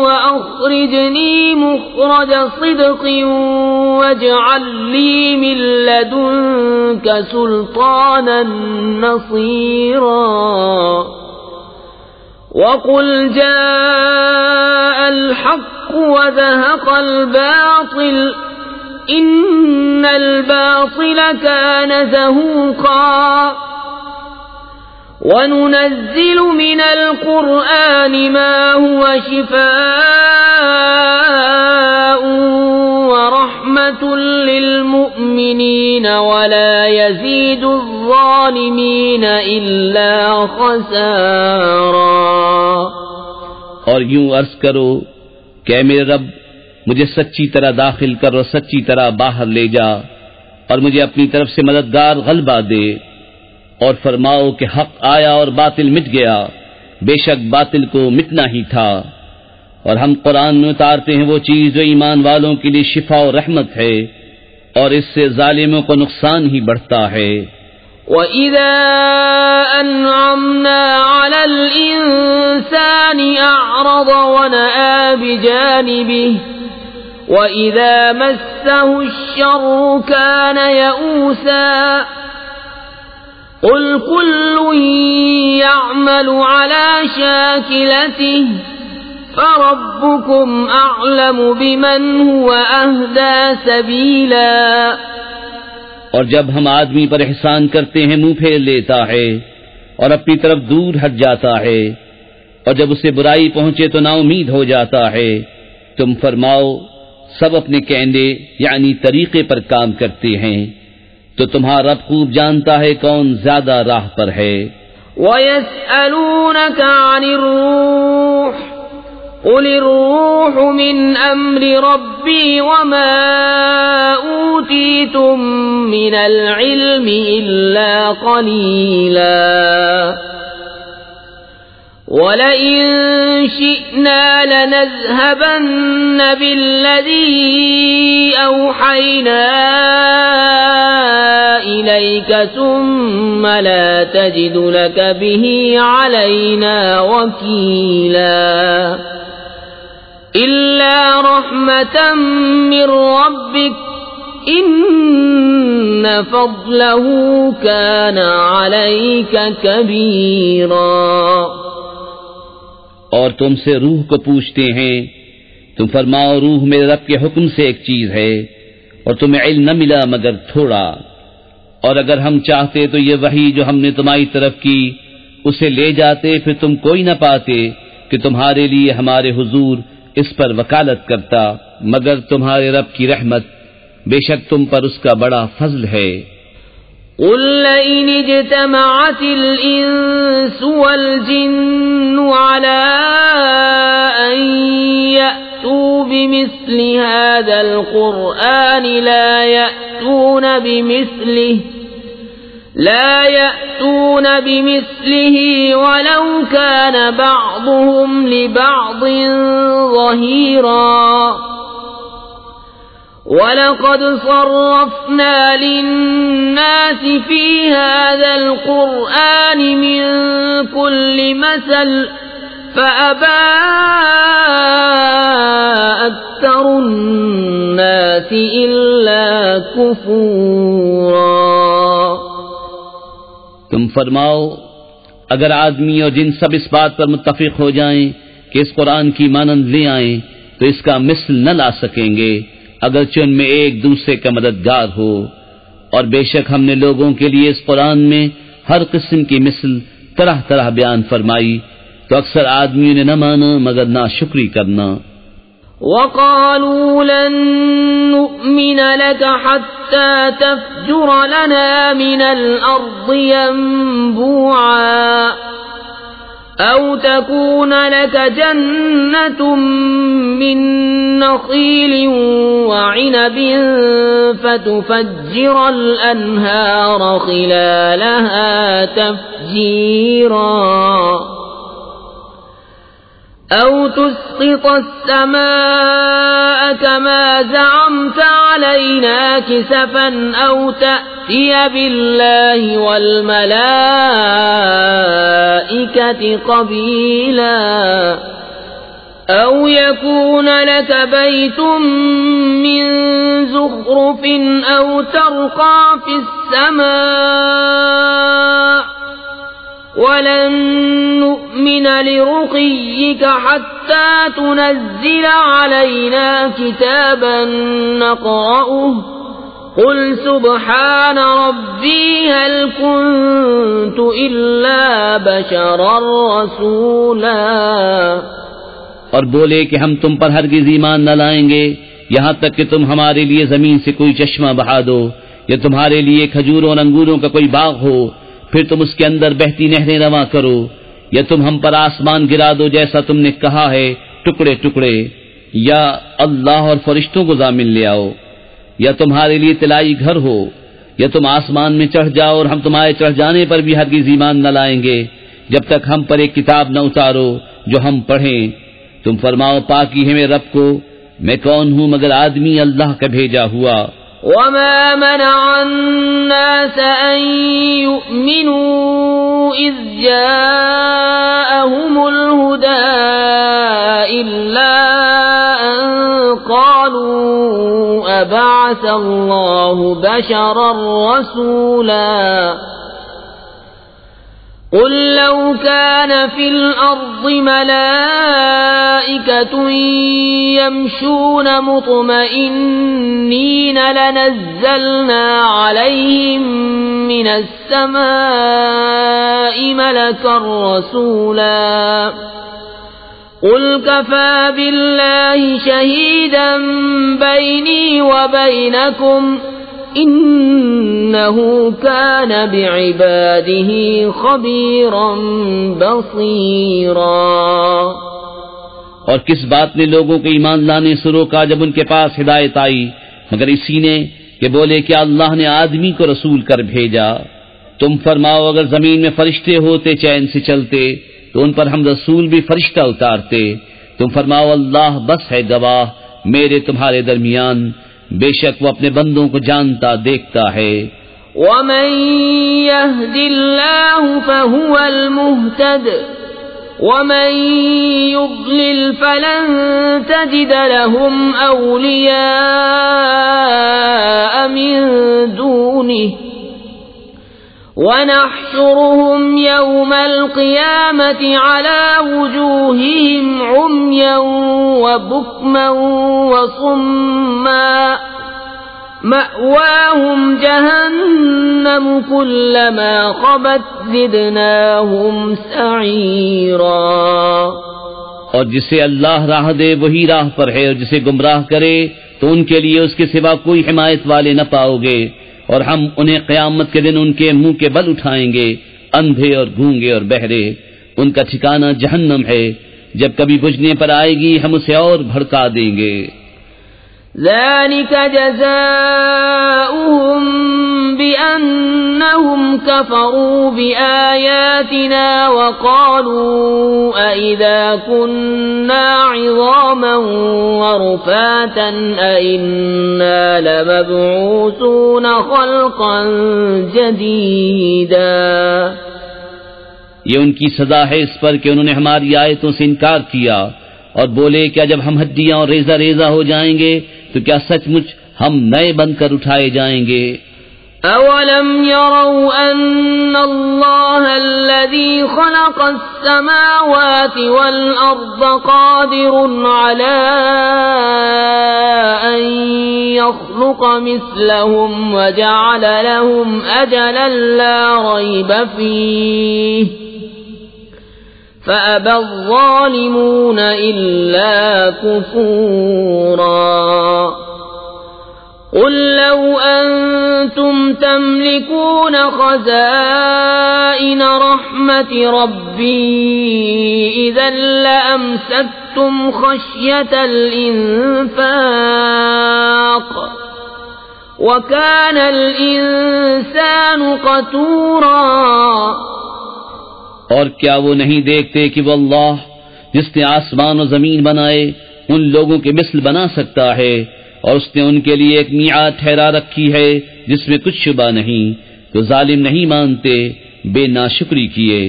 وَأَخْرِجْنِي مُخْرَجَ صِدْقٍ وَاجْعَل لِّي مِن لَّدُنكَ سُلْطَانًا نَّصِيرًا. وَقُلْ جَاءَ الْحَقُّ وَزَهَقَ الْبَاطِلُ إِنَّ الْبَاطِلَ كَانَ زَهُوقًا. وَنُنَزِّلُ مِنَ الْقُرْآنِ مَا هُوَ شِفَاءٌ وَرَحْمَةٌ لِّلْمُؤْمِنِينَ وَلَا يَزِيدُ الظَّالِمِينَ إِلَّا خَسَارًا. اور یوں عرض کرو کہ اے میرے رب، مجھے سچی طرح داخل کر اور سچی طرح باہر لے جا، اور مجھے اپنی طرف سے مددگار غلبہ دے. اور فرماؤ کہ حق آیا اور باطل مٹ گیا، بے شک باطل کو مٹنا ہی تھا. اور ہم قرآن میں اتارتے ہیں وہ چیز جو ایمان والوں کے لیے شفا و رحمت ہے، اور اس سے ظالموں کو نقصان ہی بڑھتا ہے. وَإِذَا أَنْعَمْنَا عَلَى الْإِنسَانِ أَعْرَضَ وَنَأَىٰ بِجَانِبِهِ وَإِذَا مَسَّهُ الشَّرُّ كَانَ يَئُوسًا. قُلْ كُلٌّ يَعْمَلُ عَلَى شَاكِلَتِهِ فَرَبُّكُمْ أَعْلَمُ بِمَنْ هُوَ أَهْدَىٰ سَبِيلًا. اور جب ہم آدمی پر احسان کرتے ہیں منہ پھیر لیتا ہے اور اپنی طرف دور ہٹ جاتا ہے، اور جب اسے برائی پہنچے تو نا امید ہو جاتا ہے. تم فرماؤ سب اپنے کہنے یعنی طریقے پر کام کرتے ہیں، تو تمہارا رب خوب جانتا ہے کون زیادہ راہ پر ہے. وَيَسْأَلُونَكَ عَنِ الرُّوحِ قُلِ الرُّوحُ مِنْ أَمْرِ رَبِّي وَمَا أُوتِيتُم مِّنَ الْعِلْمِ إِلَّا قَلِيلًا. وَلَئِن شِئْنَا لَنَذْهَبَنَّ بِالَّذِي أَوْحَيْنَا إِلَيْكَ ثُمَّ لَا تَجِدُ لَكَ بِهِ عَلَيْنَا وَكِيلًا إِلَّا رَحْمَةً مِّن رَّبِّكَ إِنَّ فَضْلَهُ كَانَ عَلَيْكَ كَبِيرًا۔ اور تم سے روح کو پوچھتے ہیں، تم فرماؤ روح میرے رب کے حکم سے ایک چیز ہے، اور تمہیں علم نہ ملا مگر تھوڑا، اور اگر ہم چاہتے تو یہ وحی جو ہم نے تمہاری طرف کی اسے لے جاتے، پھر تم کوئی نہ پاتے کہ تمہارے لیے ہمارے حضور اس پر وکالت کرتا، مگر تمہارے رب کی رحمت بے شک تم پر اس کا بڑا فضل ہے۔ قُل لَّئِنِ اجْتَمَعَتِ الْإِنسُ وَالْجِنُّ عَلَىٰ أَن يَأْتُوا بِمِثْلِ هَٰذَا الْقُرْآنِ لَا يَأْتُونَ بِمِثْلِهِ وَلَوْ كَانَ بَعْضُهُمْ لِبَعْضٍ ظَهِيرًا۔ وَلَقَدْ صَرَّفْنَا لِلنَّاسِ فِي هَٰذَا الْقُرْآنِ مِن كُلِّ مَثَلٍ فَأَبَىٰ أَكْثَرُ النَّاسِ إِلَّا كُفُورًا۔ تم فرماؤ اگر آدمی اور جن سب اس بات پر متفق ہو جائیں کہ اس قرآن کی مانند لے آئیں تو اس کا مثل نہ لا سکیں گے، اگرچہ ان میں ایک دوسرے کا مددگار ہو، اور بے شک ہم نے لوگوں کے لیے اس قرآن میں ہر قسم کی مثل طرح طرح بیان فرمائی، تو اکثر آدمیوں نے نہ مانا مگر ناشکری کرنا۔ وَقَالُوا لَن نُّؤْمِنَ لَكَ حَتَّىٰ تَفْجُرَ لَنَا مِنَ الْأَرْضِ يَنبُوعًا أَوْ تَكُونَ لَكَ جَنَّةٌ مِّن نَّخِيلٍ وَعِنَبٍ فَتُفَجِّرَ الْأَنْهَارَ خِلَالَهَا تَفْجِيرًا أَوْ تُسْقِطَ السَّمَاءَ كَمَا زَعَمْتَ عَلَيْنَا كِسَفًا أَوْ تَأْتِيَ بِاللَّهِ وَالْمَلَائِكَةِ قَبِيلًا أَوْ يَكُونَ لَكَ بَيْتٌ مِّن زُخْرُفٍ أَوْ تَرْقَىٰ فِي السَّمَاءِ وَلَن نُّؤْمِنَ لِرُقِيِّكَ حَتَّىٰ تُنَزِّلَ عَلَيْنَا كِتَابًا نَّقْرَؤُهُ قُلْ سُبْحَانَ رَبِّي هَلْ كُنتُ إِلَّا بَشَرًا رَّسُولًا۔ اور بولے کہ ہم تم پر ہرگز ایمان نہ لائیں گے یہاں تک کہ تم ہمارے لیے زمین سے کوئی چشمہ بہا دو، یا تمہارے لیے کھجوروں اور انگوروں کا کوئی باغ ہو، پھر تم اس کے اندر بہتی نہریں رواں کرو، یا تم ہم پر آسمان گرا دو جیسا تم نے کہا ہے ٹکڑے ٹکڑے، یا اللہ اور فرشتوں کو ضامن لے آؤ، یا تمہارے لیے طلائی گھر ہو، یا تم آسمان میں چڑھ جاؤ، اور ہم تمہارے چڑھ جانے پر بھی ہرگز ایمان نہ لائیں گے جب تک ہم پر ایک کتاب نہ اتارو جو ہم پڑھیں۔ تم فرماؤ پاکی ہے میرے رب کو، میں کون ہوں مگر آدمی اللہ کا بھیجا ہوا۔ وَمَا مَنَعَ النَّاسَ أَن يُؤْمِنُوا إِذْ جَاءَهُمُ الْهُدَىٰ إِلَّا أَن قَالُوا أَبَعَثَ اللَّهُ بَشَرًا رَّسُولًا قُل لَّوْ كَانَ فِي الْأَرْضِ مَلَائِكَةٌ يَمْشُونَ مُطْمَئِنِّينَ لَنَزَّلْنَا عَلَيْهِم مِّنَ السَّمَاءِ مَلَكًا رَّسُولًا قُلْ كَفَىٰ بِاللَّهِ شَهِيدًا بَيْنِي وَبَيْنَكُمْ إِنَّهُ كَانَ بِعِبَادِهِ خَبِيرًا بَصِيرًا۔ اور کس بات نے لوگوں کے ایمان لانے سے روکا جب ان کے پاس ہدایت آئی مگر اسی نے کہ بولے کہ اللہ نے آدمی کو رسول کر بھیجا۔ تم فرماؤ اگر زمین میں فرشتے ہوتے چین سے چلتے تو ان پر ہم رسول بھی فرشتہ اتارتے. تم فرماؤ اللہ بس ہے گواہ میرے تمہارے درمیان، بے شک وہ اپنے بندوں کو جانتا دیکھتا ہے. ومن يهد الله فهو المهتد ومن يضلل فلن تجد لهم أولياء من دونه ونحشرهم يوم القيامة على وجوههم عميا وبكما وصما مأواهم جهنم كلما خبت زدناهم سعيرا. اور جسے اللہ راہ دے وہی راہ پر ہے، اور جسے گمراہ کرے تو ان کے لیے اس کے سوا کوئی حمایت والے نہ پاؤ گے، اور ہم انہیں قیامت کے دن ان کے منہ کے بل اٹھائیں گے، اندھے اور گونگے اور بہرے. ان کا ٹھکانہ جہنم ہے، جب کبھی بجھنے پر آئے گی ہم اسے اور بھڑکا دیں گے. ذلك جزاؤهم بأنهم كفروا بآياتنا وقالوا أئذا كنا عظاما ورفاتا أئنا لمبعوثون خلقا جديدا. یہ ان کی سزا ہے اس پر کہ انہوں نے ہماری آیتوں سے انکار کیا اور بولے کیا جب ہم ہڈیاں اور ریزہ ریزہ ہو جائیں گے تو کیا سچ مچ ہم نئے بن کر اٹھائے جائیں گے. اولم يروا ان الله الذي خلق السماوات والارض قادر على ان يخلق مثلهم وجعل لهم اجلا لا ريب فيه فأبى الظالمون إلا كفورا. قل لو أنتم تملكون خزائن رحمة ربي إذا لأمسكتم خشية الإنفاق وكان الإنسان قتورا. اور کیا وہ نہیں دیکھتے کہ وہ اللہ جس نے آسمان و زمین بنائے ان لوگوں کے مثل بنا سکتا ہے، اور اس نے ان کے لیے ایک میعاد ٹھہرا رکھی ہے جس میں کچھ شبہ نہیں، تو ظالم نہیں مانتے، بے ناشکری کیے.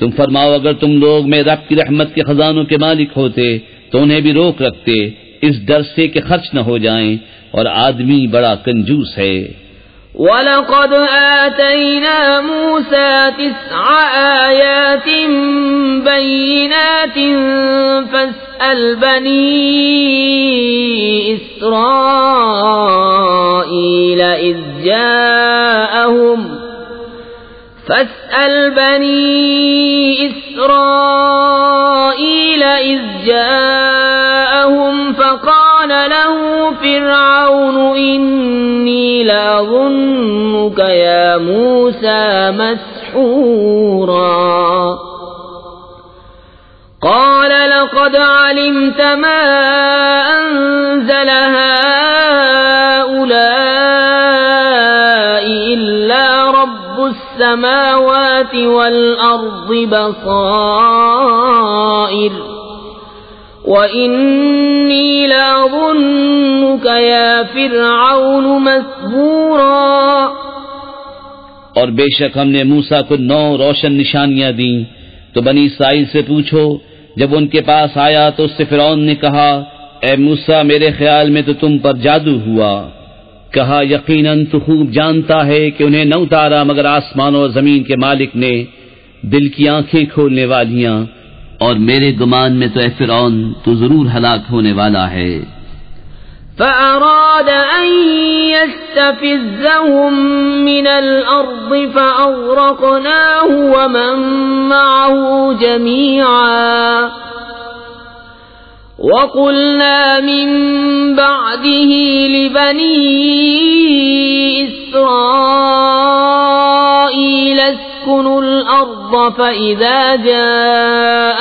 تم فرماؤ اگر تم لوگ میں رب کی رحمت کے خزانوں کے مالک ہوتے تو انہیں بھی روک رکھتے اس ڈر سے کہ خرچ نہ ہو جائیں، اور آدمی بڑا کنجوس ہے. وَلَقَدْ آتَيْنَا مُوسَى 9 آيَاتٍ بَيِّنَاتٍ فَاسْأَلْ بَنِي إِسْرَائِيلَ إِذْ جَاءَهُمْ فَقَالَ لَهُ فِرْعَوْنُ إِنِّي لَأَظُنُّكَ يَا مُوسَى مَسْحُورًا. قَالَ لَقَدْ عَلِمْتَ مَا أَنزَلَ هَؤُلَاءِ إِلَّا رَبُّ السَّمَاوَاتِ وَالْأَرْضِ بَصَائِرَ وَإِنِّي لَأَظُنُّكَ يَا فِرْعَوْنُ مَثْبُورًا. اور بے شک ہم نے موسیٰ کو 9 روشن نشانیاں دیں، تو بنی اسرائیل سے پوچھو. جب ان کے پاس آیا تو اس سے فرعون نے کہا اے موسیٰ میرے خیال میں تو تم پر جادو ہوا. کہا یقیناً تو خوب جانتا ہے کہ انہیں نہ اتارا مگر آسمان اور زمین کے مالک نے، دل کی آنکھیں کھولنے والیاں، اور میرے گمان میں تو اے فرعون تو ضرور ہلاک ہونے والا ہے. فأراد أن يستفزهم من الأرض فأغرقناه ومن معه جميعا. وقلنا من بعده لبني إسرائيل اسكنوا الأرض فإذا جاء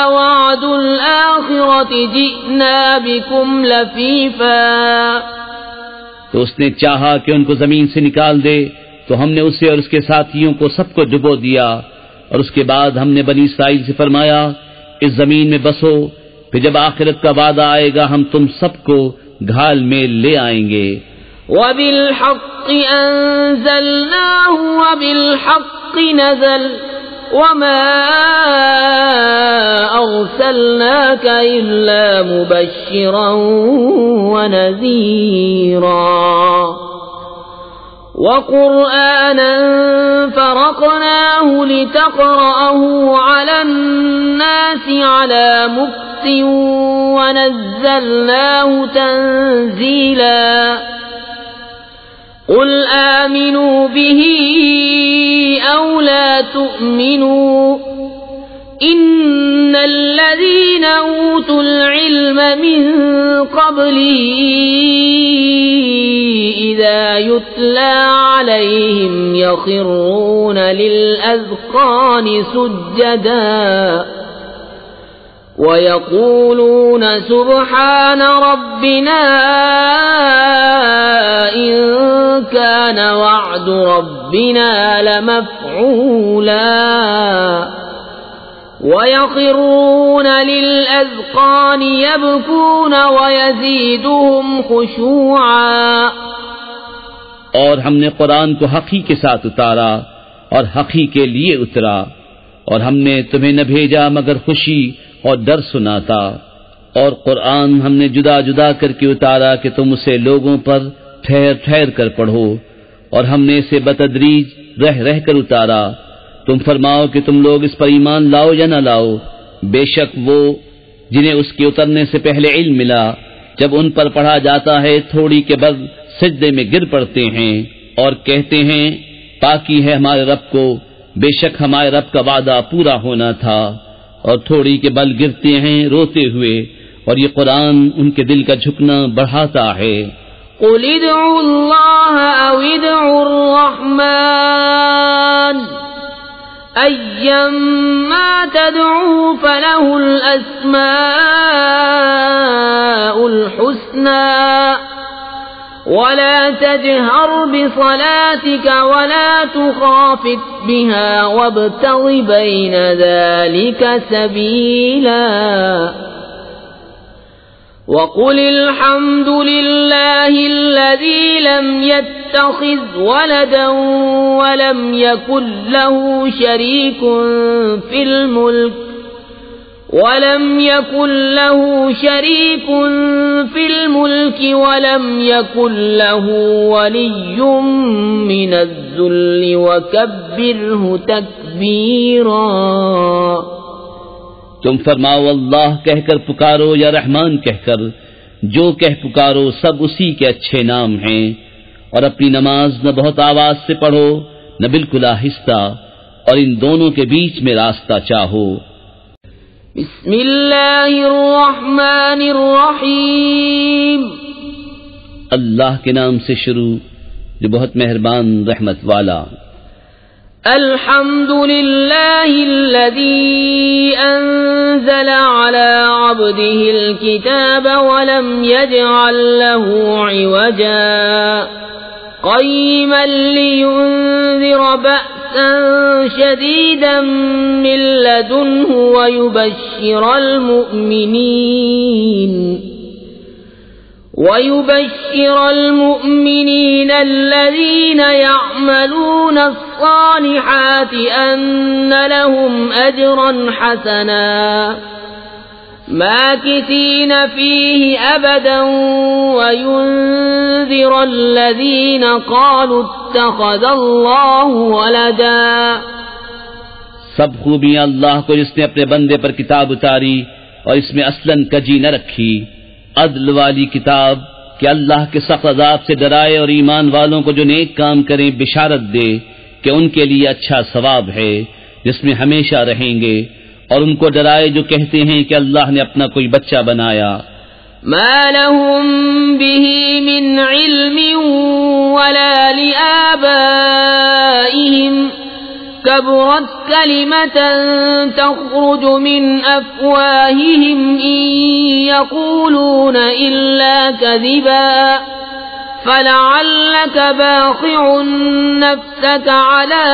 وعد الآخرة جئنا بكم لفيفا تو اس نے چاہا کہ ان کو زمین سے نکال دے تو ہم نے اسے اور اس کے ساتھیوں کو سب کو ڈبو دیا، اور اس کے بعد ہم نے بنی اسرائیل سے فرمایا اس زمین میں بسو، پھر جب آخرت کا وعدہ آئے گا ہم تم سب کو گھال میں لے آئیں گے۔ وَبِالْحَقِّ أَنزَلْنَاهُ وَبِالْحَقِّ نَزَلَ وَمَا أَرْسَلْنَاكَ إِلَّا مُبَشِّرًا وَنَذِيرًا وَقُرْآنًا فَرَقْنَاهُ لِتَقْرَأَهُ عَلَى النَّاسِ عَلَى مُكْثٍ وَنَزَّلْنَاهُ تَنزِيلًا قُلْ آمِنُوا بِهِ أَوْ لَا تُؤْمِنُوا إِنَّ الَّذِينَ أُوتُوا الْعِلْمَ مِنْ قَبْلِهِ إِذَا يُتْلَى عَلَيْهِمْ يَخِرُّونَ لِلْأَذْقَانِ سُجَّدًا وَيَقُولُونَ سُبْحَانَ رَبِّنَا إِن كَانَ وَعْدُ رَبِّنَا لَمَفْعُولًا وَيَخِرُّونَ لِلْأَذْقَانِ يَبْكُونَ وَيَزِيدُهُمْ خُشُوعًا۔ اور ہم نے قرآن کو حقی کے ساتھ اتارا اور حقی کے لیے اترا، اور ہم نے تمہیں نہ بھیجا مگر خوشی اور ڈر سناتا، اور قرآن ہم نے جدا جدا کر کے اتارا کہ تم اسے لوگوں پر ٹھہر ٹھہر کر پڑھو، اور ہم نے اسے بتدریج رہ رہ کر اتارا۔ تم فرماؤ کہ تم لوگ اس پر ایمان لاؤ یا نہ لاؤ، بے شک وہ جنہیں اس کے اترنے سے پہلے علم ملا جب ان پر پڑھا جاتا ہے تھوڑی کے بعد سجدے میں گر پڑتے ہیں اور کہتے ہیں پاکی ہے ہمارے رب کو، بے شک ہمارے رب کا وعدہ پورا ہونا تھا، اور تھوڑی کے بل گرتے ہیں روتے ہوئے، اور یہ قرآن ان کے دل کا جھکنا بڑھاتا ہے۔ قُلِ ادْعُوا اللَّهَ أَوِ ادْعُوا الرَّحْمَنَ أَيًّمَّا تَدْعُوا فَلَهُ الْأَسْمَاءُ الْحُسْنَى وَلَا تَجْهَرْ بِصَلَاتِكَ وَلَا تُخَافِتْ بِهَا وَابْتَغِ بَيْنَ ذَلِكَ سَبِيلًا وَقُلِ الْحَمْدُ لِلَّهِ الَّذِي لَمْ يَتَّخِذْ وَلَدًا وَلَمْ يَكُنْ لَهُ شَرِيكٌ فِي الْمُلْكِ وَلَمْ يَكُنْ يَكُنْ لَهُ وَلِيٌّ مِّنَ الذُّلِّ وَكَبِّرْهُ تَكْبِيرًا۔ تم فرماؤ اللہ کہہ کر پکارو یا رحمان کہہ کر، جو کہہ پکارو سب اسی کے اچھے نام ہیں، اور اپنی نماز نہ بہت آواز سے پڑھو نہ بالکل آہستہ، اور ان دونوں کے بیچ میں راستہ چاہو۔ بسم اللہ الرحمن الرحیم، اللہ کے نام سے شروع جو بہت مہربان رحمت والا۔ الحمد للہ الذی انزل على عبده الكتاب ولم يجعل له عوجا قیما لینذر بأسا شدیدا من لدنه ويبشر المؤمنين الذين يعملون الصالحات أن لهم أجرا حسنا ماكثين فيه أبدا وينذر الذين قالوا اتخذ الله ولدا۔ سب خوبیاں اللہ کو جس نے اپنے بندے پر کتاب اتاری اور اس میں اصلاً کجی نہ رکھی، عدل والی کتاب کہ اللہ کے سخت عذاب سے ڈرائے اور ایمان والوں کو جو نیک کام کریں بشارت دے کہ ان کے لیے اچھا ثواب ہے جس میں ہمیشہ رہیں گے، اور ان کو ڈرائے جو کہتے ہیں کہ اللہ نے اپنا کوئی بچہ بنایا۔ ما لهم به من علم ولا لآبائهم كبرت كلمة تخرج من أفواههم إن يقولون إلا كذبا فلعلك باخع نفسك على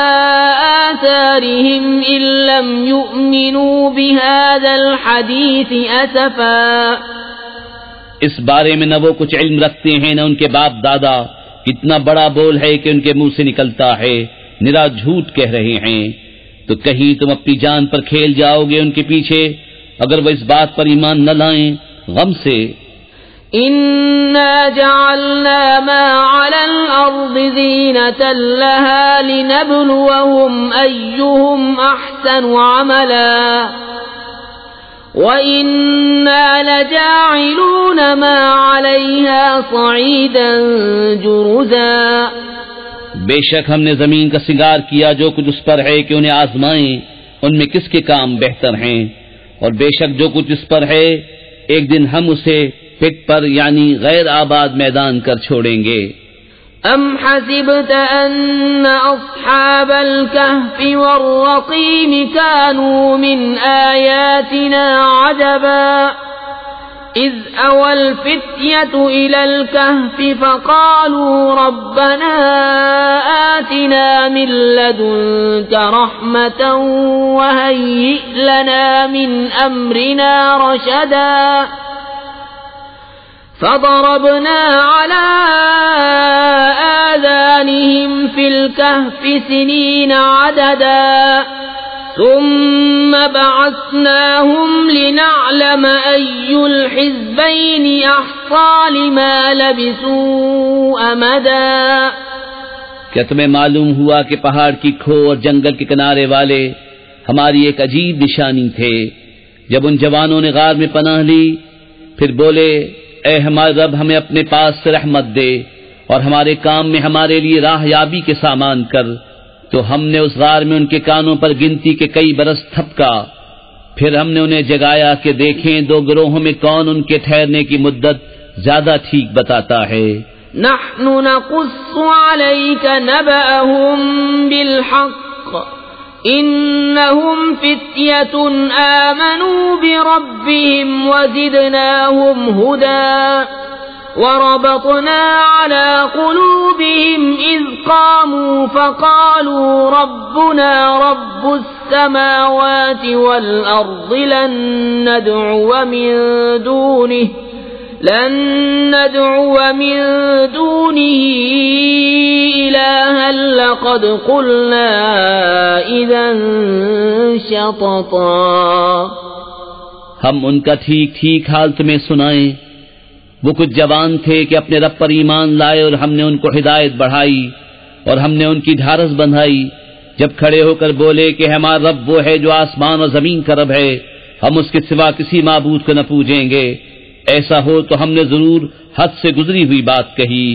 آثارهم إن لم يؤمنوا بهذا الحديث أسفا. اس بارے میں نہ وہ کچھ علم رکھتے ہیں نہ ان کے باپ دادا. کتنا بڑا بول ہے کہ ان کے منہ سے نکلتا ہے، نرا جھوٹ کہہ رہے ہیں. تو کہیں تم اپنی جان پر کھیل جاؤ گے ان کے پیچھے اگر وہ اس بات پر ایمان نہ لائیں غم سے. إنا جعلنا ما على الأرض زينة لها لنبلوهم أيهم أحسن عملا وإنا لجاعلون ما عليها صعيدا جرزا. بے شک ہم نے زمین کا سنگار کیا جو کچھ اس پر ہے کہ انہیں آزمائیں ان میں کس کے کام بہتر ہیں، اور بے شک جو کچھ اس پر ہے ایک دن ہم اسے پٹ پر یعنی غیر آباد میدان کر چھوڑیں گے. ام حسبت ان اصحاب الكهف والرقيم كانوا من آياتنا عجبا اذ اوى الفتية الى الكهف فقالوا ربنا آتنا من لدنك رحمة وهيئ لنا من امرنا رشدا فضربنا على آذانهم في الكهف سنين عددا ثم بعثناهم لنعلم أي الحزبين أحصى لما لبثوا أمدا. کیا تمہیں معلوم ہوا کہ پہاڑ کی کھو اور جنگل کے کنارے والے ہماری ایک عجیب نشانی تھے؟ جب ان جوانوں نے غار میں پناہ لی پھر بولے اے ہمارے رب ہمیں اپنے پاس سے رحمت دے اور ہمارے کام میں ہمارے لیے راہ یابی کے سامان کر، تو ہم نے اس غار میں ان کے کانوں پر گنتی کے کئی برس تھپکا. پھر ہم نے انہیں جگایا کہ دیکھیں دو گروہوں میں کون ان کے ٹھہرنے کی مدت زیادہ ٹھیک بتاتا ہے. نحن نقص عليك نبأهم بالحق إنهم فتية آمنوا بربهم وزدناهم هدى وربطنا على قلوبهم إذ قاموا فقالوا ربنا رب السماوات والأرض لن ندعو من دونه إلها لقد قلنا إذا شططا. ہم ان کا ٹھیک ٹھیک حال تمہیں سنائیں. وہ کچھ جوان تھے کہ اپنے رب پر ایمان لائے اور ہم نے ان کو ہدایت بڑھائی اور ہم نے ان کی ڈھارس بندھائی جب کھڑے ہو کر بولے کہ ہمارا رب وہ ہے جو آسمان اور زمین کا رب ہے، ہم اس کے سوا کسی معبود کو نہ پوجیں گے. ایسا ہو تو ہم نے ضرور حد سے گزری ہوئی بات کہی.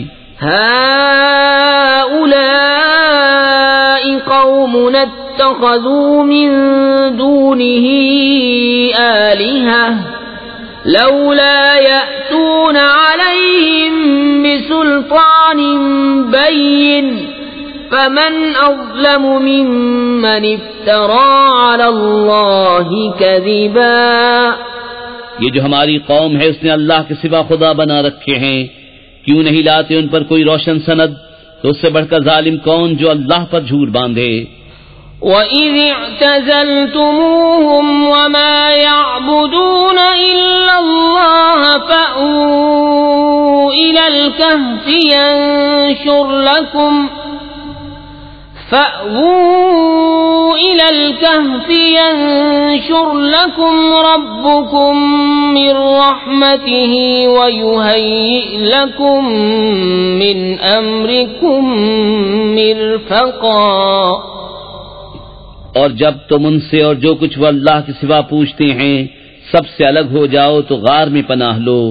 هؤلاء قومنا اتخذوا من دونه آلهة لولا يأتون عليهم بسلطان بين فمن أظلم ممن افترى على الله كذبا. یہ جو ہماری قوم ہے اس نے اللہ کے سوا خدا بنا رکھے ہیں، کیوں نہیں لاتے ان پر کوئی روشن سند؟ تو اس سے بڑھ کر ظالم کون جو اللہ پر جھوٹ باندھے. وَإِذِ اعْتَزَلْتُمُوهُمْ وَمَا يَعْبُدُونَ إِلَّا اللَّهَ فَأْوُوا إِلَى الْكَهْفِ ينشر لكم ربكم من رحمته ويهيئ لكم من أمركم مرفقا. اور جب تم ان سے اور جو کچھ وہ اللہ کے سوا پوچھتے ہیں سب سے الگ ہو جاؤ تو غار میں پناہ لو،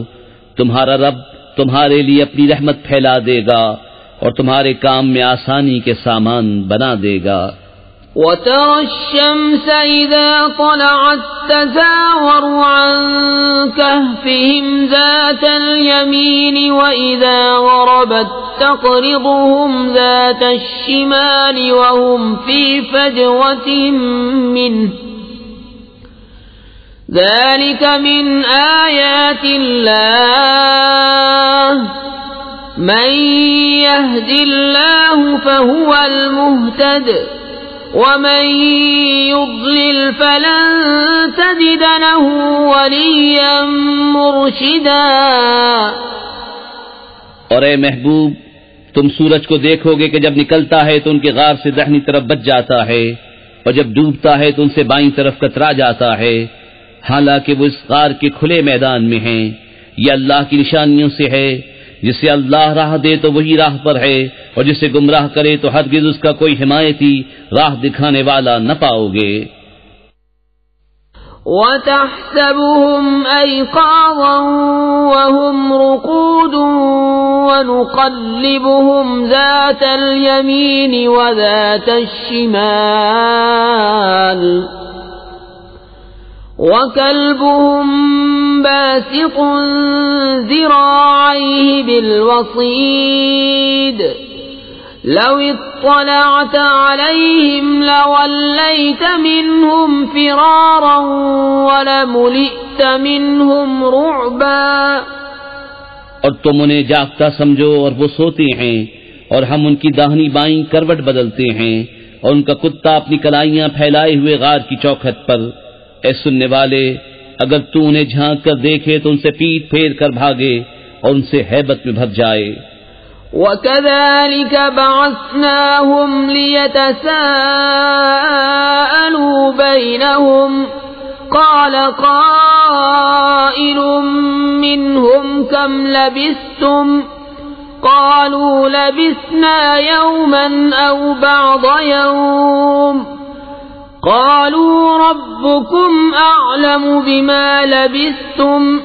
تمہارا رب تمہارے لیے اپنی رحمت پھیلا دے گا اور تمہارے کام میں آسانی کے سامان بنا دے گا. وَتَرَى الشَّمْسَ إِذَا طَلَعَتْ تَزَاوَرُ عَنْ كَهْفِهِمْ ذَاتَ الْيَمِينِ وَإِذَا غَرَبَتْ تَقْرِضُهُمْ ذَاتَ الشِّمَالِ وَهُمْ فِي فَجْوَةٍ مِّنْهُ ذَلِكَ مِنْ آيَاتِ اللَّهِ من يهد الله فهو المهتد ومن يضلل فلن تجد له وليا مرشدا۔ اور اے محبوب، تم سورج کو دیکھو گے کہ جب نکلتا ہے تو ان کے غار سے داہنی طرف بچ جاتا ہے، اور جب ڈوبتا ہے تو ان سے بائیں طرف کترا جاتا ہے، حالانکہ وہ اس غار کے کھلے میدان میں ہیں۔ یہ اللہ کی نشانیوں سے ہے، جسے اللہ راہ دے تو وہی راہ پر ہے، اور جسے گمراہ کرے تو ہرگز اس کا کوئی حمایتی راہ دکھانے والا نہ پاؤ گے۔ وَتَحْسَبُهُمْ أَيْقَاظًا وَهُمْ رُقُودٌ وَنُقَلِّبُهُمْ ذَاتَ الْيَمِينِ وَذَاتَ الشِّمَالِ وَكَلْبُهُمْ بَاسِطٌ ذِرَاعَيْهِ بِالْوَصِيدِ لَوِ اطَّلَعْتَ عَلَيْهِمْ لَوَلَّيْتَ مِنْهُمْ فِرَارًا وَلَمُلِئْتَ مِنْهُمْ رُعْبًا۔ اور تم انہیں جاگتا سمجھو اور وہ سوتے ہیں، اور ہم ان کی داہنی بائیں کروٹ بدلتے ہیں، اور ان کا کتا اپنی کلائیاں پھیلائے ہوئے غار کی چوکھٹ پر۔ اے سننے والے، اگر تو انہیں جھانک کر دیکھے تو ان سے پیٹ پھیر کر بھاگے اور ان سے ہیبت میں بھر جائے۔ وَكَذَلِكَ بَعَثْنَاهُمْ لِيَتَسَاءَلُوا بَيْنَهُمْ قَالَ قَائِلٌ مِّنْهُمْ كَمْ لَبِثْتُمْ قَالُوا لَبِثْنَا يَوْمًا أَوْ بَعْضَ يَوْمٍ قَالُوا رَبُّكُمْ أَعْلَمُ بِمَا لَبِثْتُمْ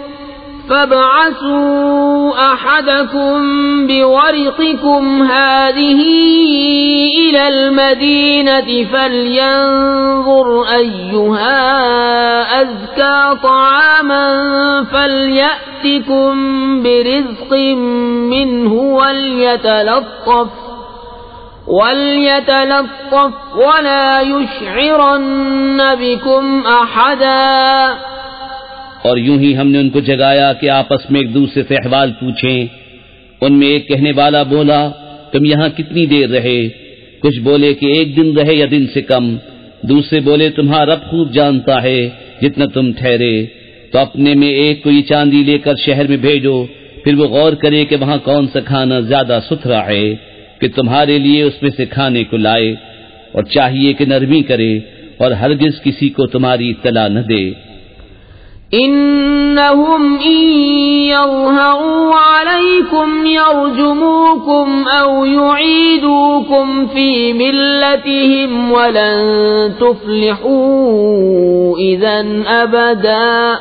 فَابْعَثُوا أَحَدَكُمْ بِوَرِقِكُمْ هَذِهِ إِلَى الْمَدِينَةِ فَلْيَنظُرْ أَيُّهَا أَزْكَى طَعَامًا فَلْيَأْتِكُمْ بِرِزْقٍ مِّنْهُ وَلْيَتَلَطَّفْ وَلَا يُشْعِرَنَّ بِكُمْ أَحَدًا۔ اور یوں ہی ہم نے ان کو جگایا کہ آپس میں ایک دوسرے سے احوال پوچھیں۔ ان میں ایک کہنے والا بولا، تم یہاں کتنی دیر رہے؟ کچھ بولے کہ ایک دن رہے یا دن سے کم۔ دوسرے بولے، تمہارا رب خوب جانتا ہے جتنا تم ٹھہرے۔ تو اپنے میں ایک کو یہ چاندی لے کر شہر میں بھیجو، پھر وہ غور کرے کہ وہاں کون سا کھانا زیادہ ستھرا ہے کہ تمہارے لیے اس میں سے کھانے کو لائے، اور چاہیے کہ نرمی کرے اور ہرگز کسی کو تمہاری اطلاع نہ دے۔ إنهم إن يظهروا عليكم يرجموكم أو يعيدوكم في ملتهم ولن تفلحوا إذن أبدا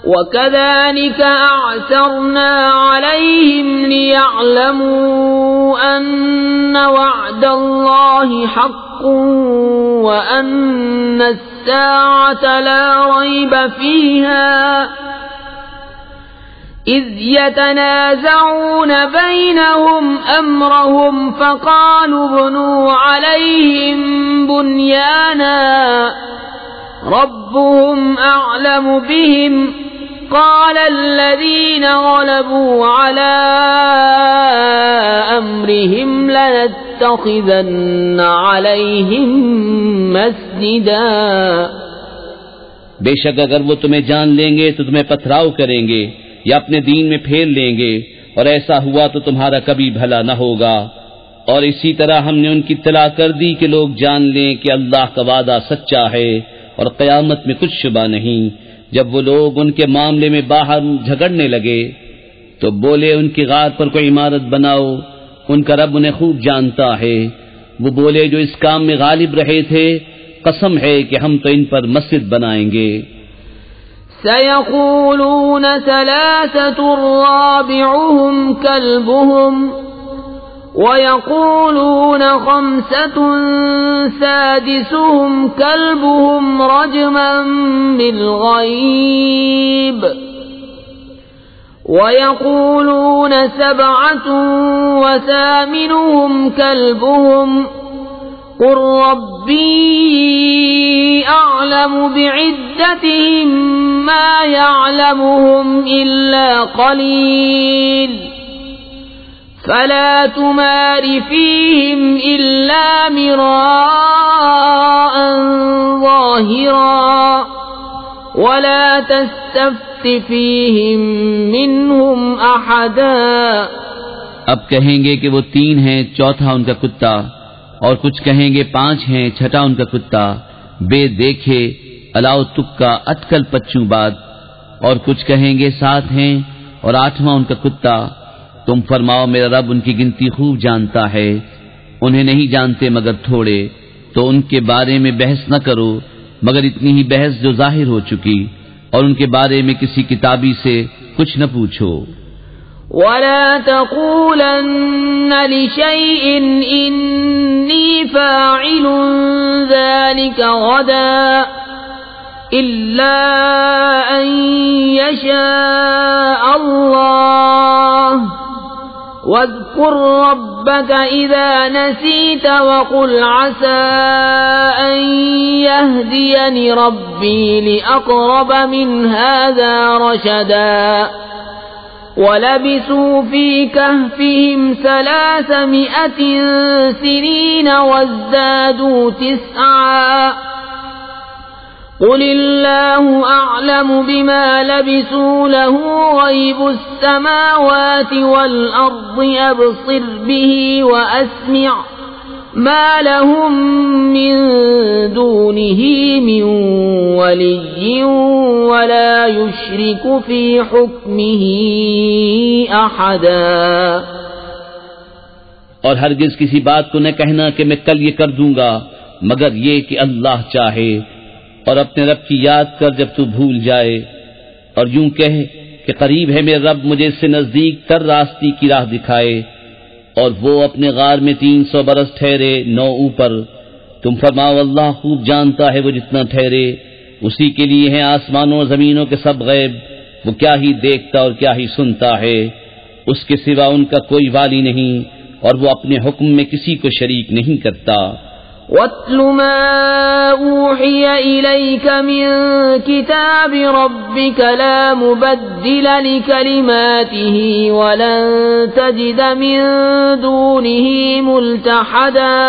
وكذلك أعثرنا عليهم ليعلموا أن وعد الله حق وأن الساعة لا ريب فيها إذ يتنازعون بينهم أمرهم فقالوا ابنوا عليهم بنيانا ربهم أعلم بهم قال الذين غلبوا على أمرهم لنتخذن عليهم مسجدا۔ بے شک اگر وہ تمہیں جان لیں گے تو تمہیں پتھراؤ کریں گے یا اپنے دین میں پھیر لیں گے، اور ایسا ہوا تو تمہارا کبھی بھلا نہ ہوگا۔ اور اسی طرح ہم نے ان کی اطلاع کر دی کہ لوگ جان لیں کہ اللہ کا وعدہ سچا ہے اور قیامت میں کچھ شبہ نہیں۔ جب وہ لوگ ان کے معاملے میں باہر جھگڑنے لگے تو بولے ان کی غار پر کوئی عمارت بناؤ، ان کا رب انہیں خوب جانتا ہے۔ وہ بولے جو اس کام میں غالب رہے تھے، قسم ہے کہ ہم تو ان پر مسجد بنائیں گے۔ سيقولون ثلاثة رابعهم كلبهم ويقولون خمسة سادسهم كلبهم رجما بالغيب ويقولون سبعة وثامنهم كلبهم قل ربي أعلم بعدتهم ما يعلمهم إلا قليل فلا تمار فيهم إلا مراء ظاهرا ولا تستفت فيهم منهم أحدا. اب کہیں گے کہ وہ 3 ہیں، چوتھا ان کا کتا، اور کچھ کہیں گے 5 ہیں، چھٹا ان کا کتا، بے دیکھے الاؤ تکا اٹکل پچوں بات، اور کچھ کہیں گے 7 ہیں اور 8واں ان کا کتا. تم فرماؤ میرا رب ان کی گنتی خوب جانتا ہے، انہیں نہیں جانتے مگر تھوڑے، تو ان کے بارے میں بحث نہ کرو مگر اتنی ہی بحث جو ظاہر ہو چکی، اور ان کے بارے میں کسی کتابی سے کچھ نہ پوچھو. ولا تقولن لشيء إني فاعل ذلك غدا إلا أن يشاء الله واذكر ربك إذا نسيت وقل عسى أن يهديني ربي لأقرب من هذا رشدا. وَلَبِثُوا فِي كَهْفِهِمْ 300 سِنِينَ وَازْدَادُوا 9. قُلِ اللَّهُ أَعْلَمُ بِمَا لَبِثُوا لَهُ غَيْبُ السَّمَاوَاتِ وَالْأَرْضِ أَبْصِرْ بِهِ وَأَسْمِعْ ما لهم من دونه من ولي ولا يشرك في حكمه أحدا. اور ہرگز کسی بات کو نہ کہنا کہ میں کل یہ کر دوں گا مگر یہ کہ اللہ چاہے، اور اپنے رب کی یاد کر جب تو بھول جائے، اور یوں کہہ کہ قریب ہے میرے رب مجھے اس سے نزدیک تر راستی کی راہ دکھائے، اور وہ اپنے غار میں 300 برس ٹھہرے 9 اوپر. تم فرماؤ اللہ خوب جانتا ہے وہ جتنا ٹھہرے، اسی کے لیے ہیں آسمانوں اور زمینوں کے سب غیب، وہ کیا ہی دیکھتا اور کیا ہی سنتا ہے، اس کے سوا ان کا کوئی والی نہیں، اور وہ اپنے حکم میں کسی کو شریک نہیں کرتا. وَاتْلُ مَا أُوحِيَ إِلَيْكَ مِن كِتَابِ رَبِّكَ لَا مُبَدِّلَ لِكَلِمَاتِهِ وَلَن تَجِدَ مِن دُونِهِ مُلْتَحَدًا.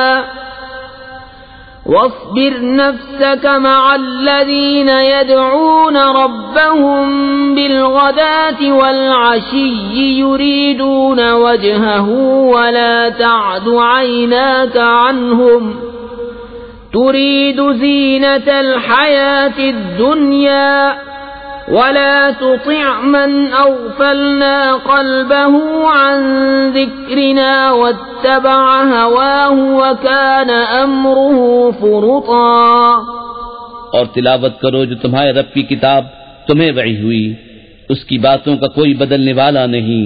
وَاصْبِرْ نَفْسَكَ مَعَ الَّذِينَ يَدْعُونَ رَبَّهُم بِالْغَدَاةِ وَالْعَشِيِّ يُرِيدُونَ وَجْهَهُ وَلَا تَعْدُ عَيْنَاكَ عَنْهُمْ تُرِيدُ زِينَةَ الْحَيَاةِ الدُّنْيَا وَلَا تُطِعْ مَنْ أَغْفَلْنَا قَلْبَهُ عَنْ ذِكْرِنَا وَاتَّبَعَ هَوَاهُ وَكَانَ أَمْرُهُ فُرُطًا. اور تلاوت کرو جو تمہارے رب کی کتاب تمہیں وحی ہوئی، اس کی باتوں کا کوئی بدلنے والا نہیں،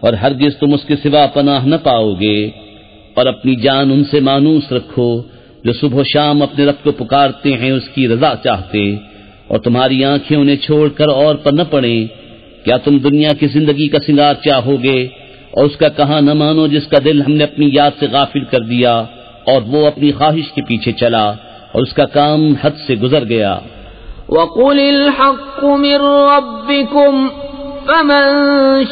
اور ہرگز تم اس کے سوا پناہ نہ پاؤ گے. اور اپنی جان ان سے مانوس رکھو جو صبح و شام اپنے رب کو پکارتے ہیں اس کی رضا چاہتے، اور تمہاری آنکھیں انہیں چھوڑ کر اور پر نہ پڑیں. کیا تم دنیا کی زندگی کا سنگار چاہو گے اور اس کا کہاں نہ مانو جس کا دل ہم نے اپنی یاد سے غافل کر دیا، اور وہ اپنی خواہش کے پیچھے چلا اور اس کا کام حد سے گزر گیا. وَقُلِ الْحَقُّ مِن رَّبِّكُمْ فَمَن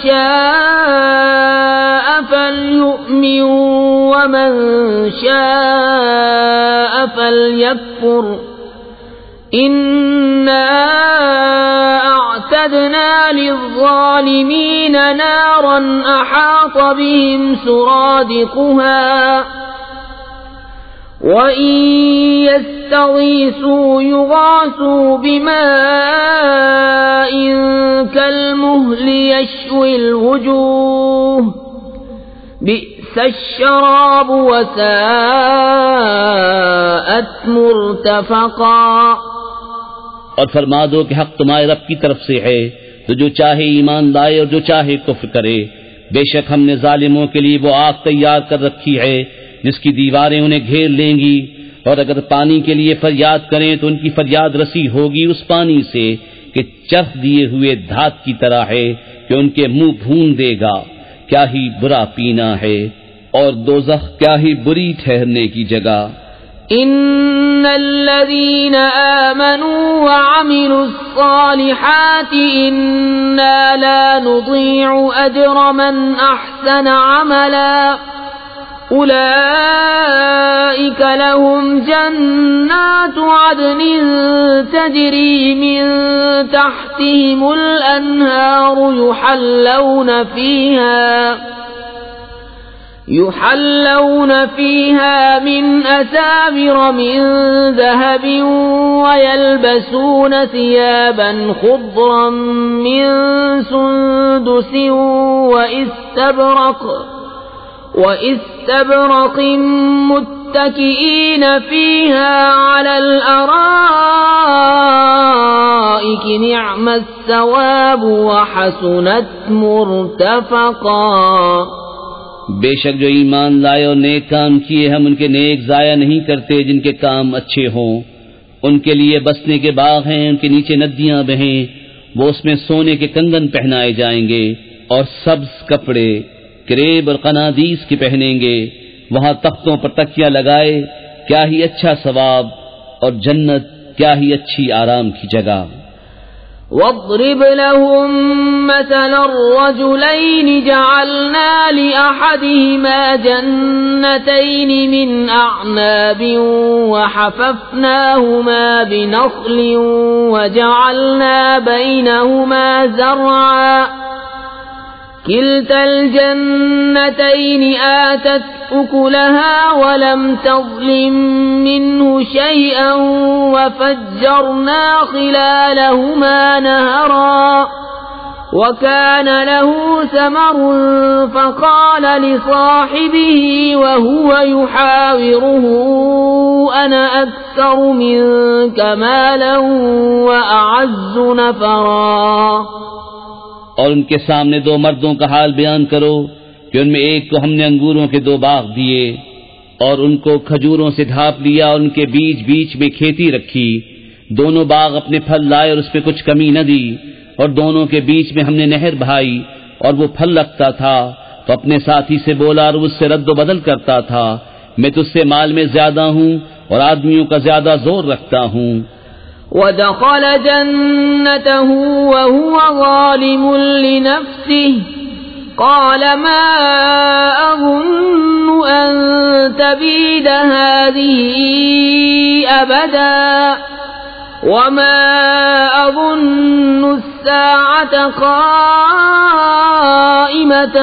شَاءَ فَلْيُؤْمِن وَمَن شَاءَ فَلْيَكْفُرْ. إِنَّا أَعْتَدْنَا لِلظَّالِمِينَ نَارًا أَحَاطَ بِهِمْ سُرَادِقُهَا وَإِن يَسْتَغِيثُوا يُغَاثُوا بِمَاءٍ كَالْمُهْلِ يَشْوِي الْوُجُوهَ بِئْسَ الشَّرَابُ وَسَاءَتْ مُرْتَفَقًا. اور فرما دو کہ حق تمہارے رب کی طرف سے ہے، تو جو چاہے ایمان لائے اور جو چاہے کفر کرے. بے شک ہم نے ظالموں کے لیے وہ آگ تیار کر رکھی ہے جس کی دیواریں انہیں گھیر لیں گی، اور اگر پانی کے لیے فریاد کریں تو ان کی فریاد رسی ہوگی اس پانی سے کہ چرخ دیے ہوئے دھات کی طرح ہے کہ ان کے منہ بھون دے گا. کیا ہی برا پینا ہے، اور دوزخ کیا ہی بری ٹھہرنے کی جگہ. ان الذين آمنوا وعملوا الصالحات إنا لا نضيع أجر من أحسن عملا أولئك لهم جنات عدن تجري من تحتهم الأنهار يحلون فيها من أساور من ذهب ويلبسون ثيابا خضرا من سندس وإستبرق متكئين فيها على الأرائك نعم الثواب وحسنت مرتفقا. بے شک جو ایمان لائے اور نیک کام کیے ہم ان کے نیک ضائع نہیں کرتے جن کے کام اچھے ہوں. ان کے لیے بسنے کے باغ ہیں, ان کے نیچے ندیاں بہیں, وہ اس میں سونے کے کنگن پہنائے جائیں گے اور سبز کپڑے کریب اور قنادیس کی پہنیں گے. وہاں تختوں پر تکیہ لگائے, کیا ہی اچھا ثواب, اور جنت کیا ہی اچھی آرام کی جگہ. واضرب لهم مثل الرجلين جعلنا لأحدهما جنتين من أعناب وحففناهما بنخل وجعلنا بينهما زرعا كلتا الجنتين آتت أكلها ولم تظلم منه شيئا وفجرنا خلالهما نهرا وكان له ثمر فقال لصاحبه وهو يحاوره أنا أكثر منك مالا وأعز نفرا. اور ان کے سامنے دو مردوں کا حال بیان کرو کہ ان میں ایک کو ہم نے انگوروں کے 2 باغ دیے اور ان کو کھجوروں سے ڈھانپ لیا اور ان کے بیچ بیچ میں کھیتی رکھی. دونوں باغ اپنے پھل لائے اور اس پہ کچھ کمی نہ دی, اور دونوں کے بیچ میں ہم نے نہر بہائی اور وہ پھل رکھتا تھا تو اپنے ساتھی سے بولا اور اس سے رد و بدل کرتا تھا, میں تجھ سے مال میں زیادہ ہوں اور آدمیوں کا زیادہ زور رکھتا ہوں. ودخل جنته وهو ظالم لنفسه قال ما أظن أن تبيد هذه أبدا وما أظن الساعة قائمة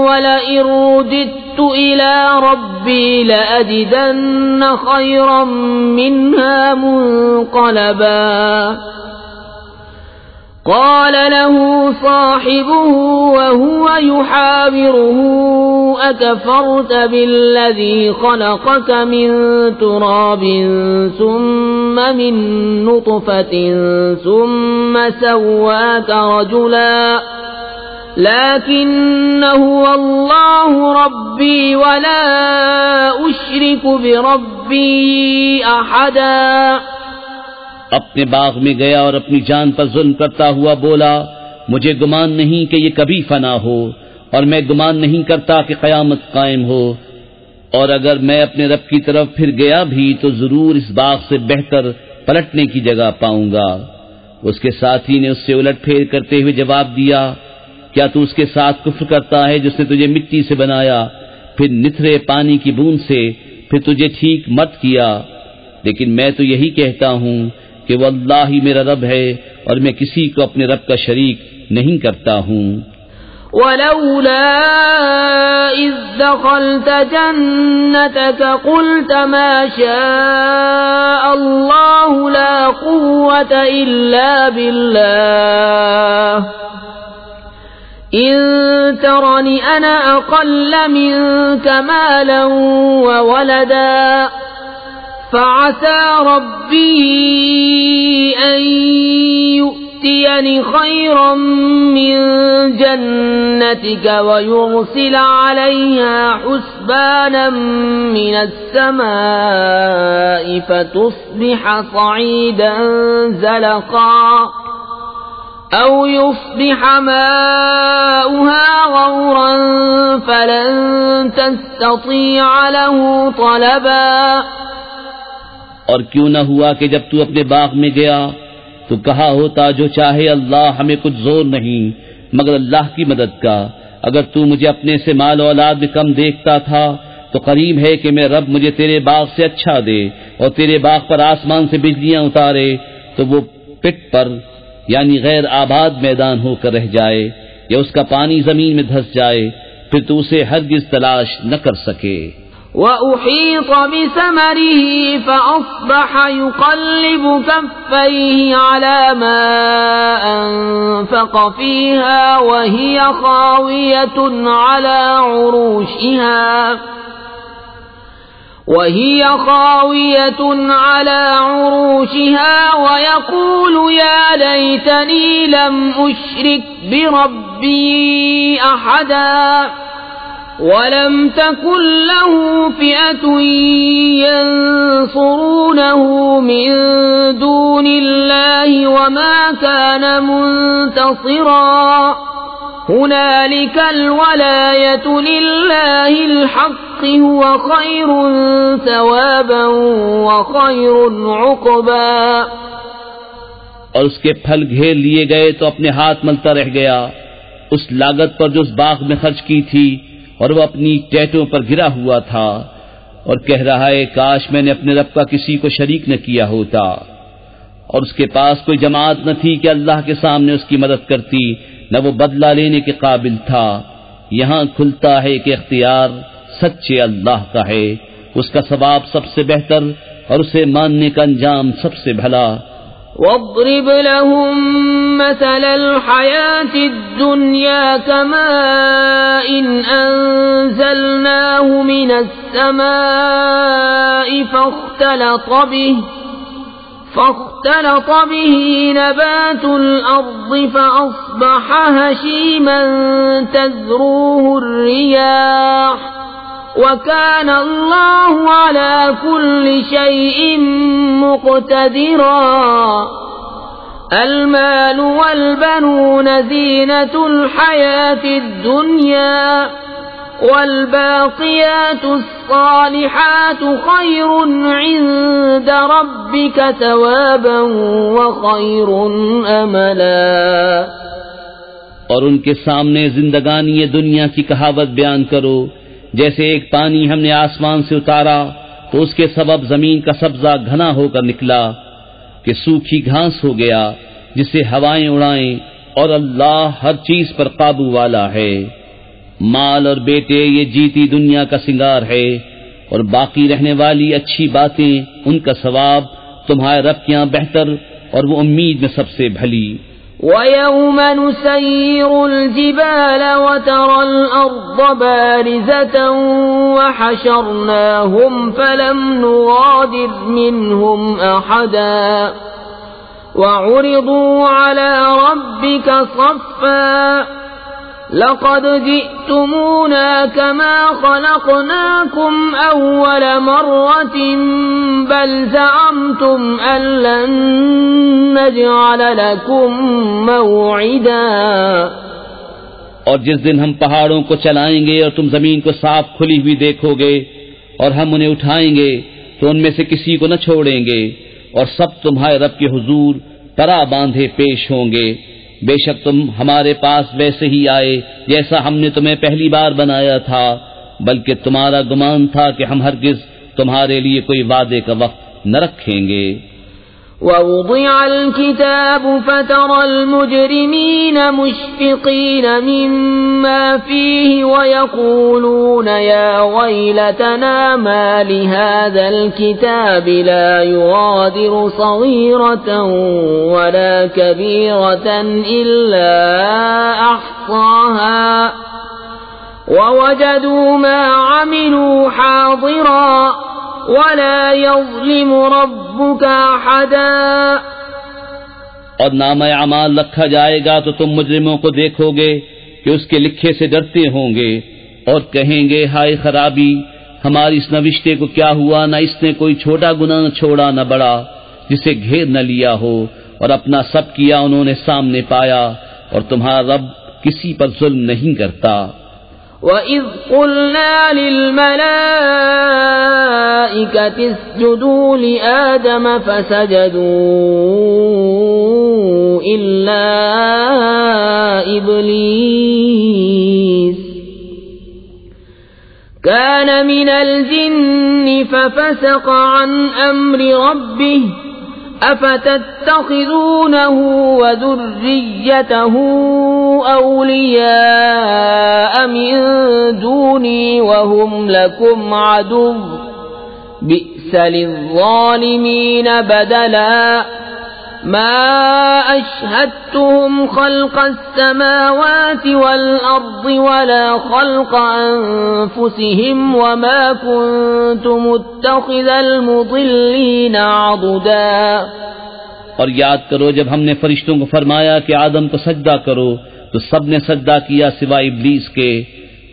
ولئن رددت إلى ربي لأجدن خيرا منها منقلبا. قال له صاحبه وهو يحاوره أكفرت بالذي خلقك من تراب ثم من نطفة ثم سواك رجلا لكن هو الله ربي ولا أشرك بربي أحدا. اپنے باغ میں گیا اور اپنی جان پر ظلم کرتا ہوا بولا مجھے گمان نہیں کہ یہ کبھی فنا ہو, اور میں گمان نہیں کرتا کہ قیامت قائم ہو, اور اگر میں اپنے رب کی طرف پھر گیا بھی تو ضرور اس باغ سے بہتر پلٹنے کی جگہ پاؤں گا. اس کے ساتھی نے اس سے الٹ پھیر کرتے ہوئے جواب دیا کیا تو اس کے ساتھ کفر کرتا ہے جس نے تجھے مٹی سے بنایا, پھر نتھرے پانی کی بوند سے, پھر تجھے ٹھیک مت کیا. لیکن میں تو یہی کہتا ہوں کہ وہ اللہ ہی میرا رب ہے اور میں کسی کو اپنے رب کا شریک نہیں کرتا ہوں. ولولا إذ دخلت جنتك قلت ما شاء الله لا قوة إلا بالله إن ترني أنا أقل منك مالا وولدا فعسى ربي أن يؤتيني خيرا من جنتك ويرسل عليها حسبانا من السماء فتصبح صعيدا زلقا أو يصبح ماؤها غورا فلن تستطيع له طلبا. اور کیوں نہ ہوا کہ جب تو اپنے باغ میں گیا تو کہا ہوتا جو چاہے اللہ، ہمیں کچھ زور نہیں مگر اللہ کی مدد کا۔ اگر تو مجھے اپنے سے مال و اولاد میں کم دیکھتا تھا تو قریب ہے کہ میں رب مجھے تیرے باغ سے اچھا دے اور تیرے باغ پر آسمان سے بجلیاں اتارے تو وہ پٹ پر یعنی غیر آباد میدان ہو کر رہ جائے یا اس کا پانی زمین میں دھس جائے، پھر تو اسے ہرگز تلاش نہ کر سکے۔ وَأُحِيطَ بِثَمَرِهِ فَأَصْبَحَ يُقَلِّبُ كَفَّيْهِ عَلَى مَا أَنفَقَ فِيهَا وَهِيَ خَاوِيَةٌ عَلَى عُرُوشِهَا وَيَقُولُ يَا لَيْتَنِي لَمْ أُشْرِكْ بِرَبِّي أَحَدًا وَلَمْ تَكُنْ لَهُ فِئَةٌ يَنصُرُونَهُ مِنْ دُونِ اللَّهِ وَمَا كَانَ مُنْتَصِرًا هُنَالِكَ الْوَلَايَةُ لِلَّهِ الْحَقِّ هُوَ خَيْرٌ ثَوَابًا وَخَيْرٌ عُقْبًا۔ اور اس کے پھل گھیر لیے گئے تو اپنے ہاتھ ملتا رہ گیا اس لاگت پر جو اس باغ میں خرچ کی تھی، اور وہ اپنی ٹہنیوں پر گرا ہوا تھا اور کہہ رہا ہے کاش میں نے اپنے رب کا کسی کو شریک نہ کیا ہوتا، اور اس کے پاس کوئی جماعت نہ تھی کہ اللہ کے سامنے اس کی مدد کرتی، نہ وہ بدلہ لینے کے قابل تھا۔ یہاں کھلتا ہے کہ اختیار سچے اللہ کا ہے، اس کا ثواب سب سے بہتر اور اسے ماننے کا انجام سب سے بھلا۔ وَاضْرِبْ لَهُم مَّثَلَ الْحَيَاةِ الدُّنْيَا كَمَاءٍ أَنزَلْنَاهُ مِنَ السَّمَاءِ فاختلط به نبات الأرض فأصبح هشيما تذروه الرياح وكان الله على كل شيء مقتدرا۔ المال والبنون زينة الحياة الدنيا والباقيات الصالحات خير عند ربك ثوابا وخير املا۔ اور ان کے سامنے زندگانی دنیا کی کہاوت بیان کرو، جیسے ایک پانی ہم نے آسمان سے اتارا تو اس کے سبب زمین کا سبزہ گھنا ہو کر نکلا کہ سوکھی گھاس ہو گیا جسے ہوائیں اڑائیں، اور اللہ ہر چیز پر قابو والا ہے۔ مال اور بیٹے یہ جیتی دنیا کا سنگار ہے، اور باقی رہنے والی اچھی باتیں ان کا ثواب تمہارے رب کے یہاں بہتر اور وہ امید میں سب سے بھلی۔ وَيَوْمَ نُسَيِّرُ الْجِبَالَ وَتَرَى الْأَرْضَ بَارِزَةً وَحَشَرْنَاهُمْ فَلَمْ نُغَادِرْ مِنْهُمْ أَحَدًا وَعُرِضُوا عَلَى رَبِّكَ صَفًّا لَقَدْ جِئْتُمُونَا كَمَا خَلَقْنَاكُمْ أَوَّلَ مَرَّةٍ بَلْ زَعَمْتُمْ أَن لَّن نَّجْعَلَ لَكُم مَّوْعِدًا۔ اور جس دن ہم پہاڑوں کو چلائیں گے اور تم زمین کو صاف کھلی ہوئی دیکھو گے اور ہم انہیں اٹھائیں گے تو ان میں سے کسی کو نہ چھوڑیں گے، اور سب تمہارے رب کے حضور پرا باندھے پیش ہوں گے۔ بے شک تم ہمارے پاس ویسے ہی آئے جیسا ہم نے تمہیں پہلی بار بنایا تھا، بلکہ تمہارا گمان تھا کہ ہم ہرگز تمہارے لیے کوئی وعدے کا وقت نہ رکھیں گے۔ وَوُضِعَ الْكِتَابُ فَتَرَى الْمُجْرِمِينَ مُشْفِقِينَ مِمَّا فِيهِ وَيَقُولُونَ يَا وَيْلَتَنَا مَا لِهَذَا الْكِتَابِ لَا يُغَادِرُ صَغِيرَةً وَلَا كَبِيرَةً إِلَّا أَحْصَاهَا وَوَجَدُوا مَا عَمِلُوا حَاضِرًا وَلَا يَظْلِمُ رَبُّكَ أَحَدًا۔ اور نامہ اعمال رکھا جائے گا تو تم مجرموں کو دیکھو گے کہ اس کے لکھے سے ڈرتے ہوں گے اور کہیں گے ہائے خرابی، ہماری اس نوشتے کو کیا ہوا، نہ اس نے کوئی چھوٹا گناہ چھوڑا نہ بڑا جسے گھیر نہ لیا ہو، اور اپنا سب کیا انہوں نے سامنے پایا، اور تمہارا رب کسی پر ظلم نہیں کرتا۔ وَإِذْ قُلْنَا لِلْمَلَائِكَةِ اسْجُدُوا لِآدَمَ فَسَجَدُوا إِلَّا إِبْلِيسَ كَانَ مِنَ الْجِنِّ فَفَسَقَ عَنْ أَمْرِ رَبِّهِ أَفَتَتَّخِذُونَهُ وَذُرِّيَّتَهُ أَوْلِيَاءَ مِن دُونِي وَهُمْ لَكُمْ عَدُوٌّ بِئْسَ لِلظَّالِمِينَ بَدَلًا مَا أَشْهَدتُّهُمْ خَلْقَ السَّمَاوَاتِ وَالْأَرْضِ وَلَا خَلْقَ أَنفُسِهِمْ وَمَا كُنتُ مُتَّخِذَ الْمُضِلِّينَ عَضُدًا۔ اور یاد کرو جب ہم نے فرشتوں کو فرمایا کہ آدم کو سجدہ کرو تو سب نے سجدہ کیا سوائے ابلیس کے،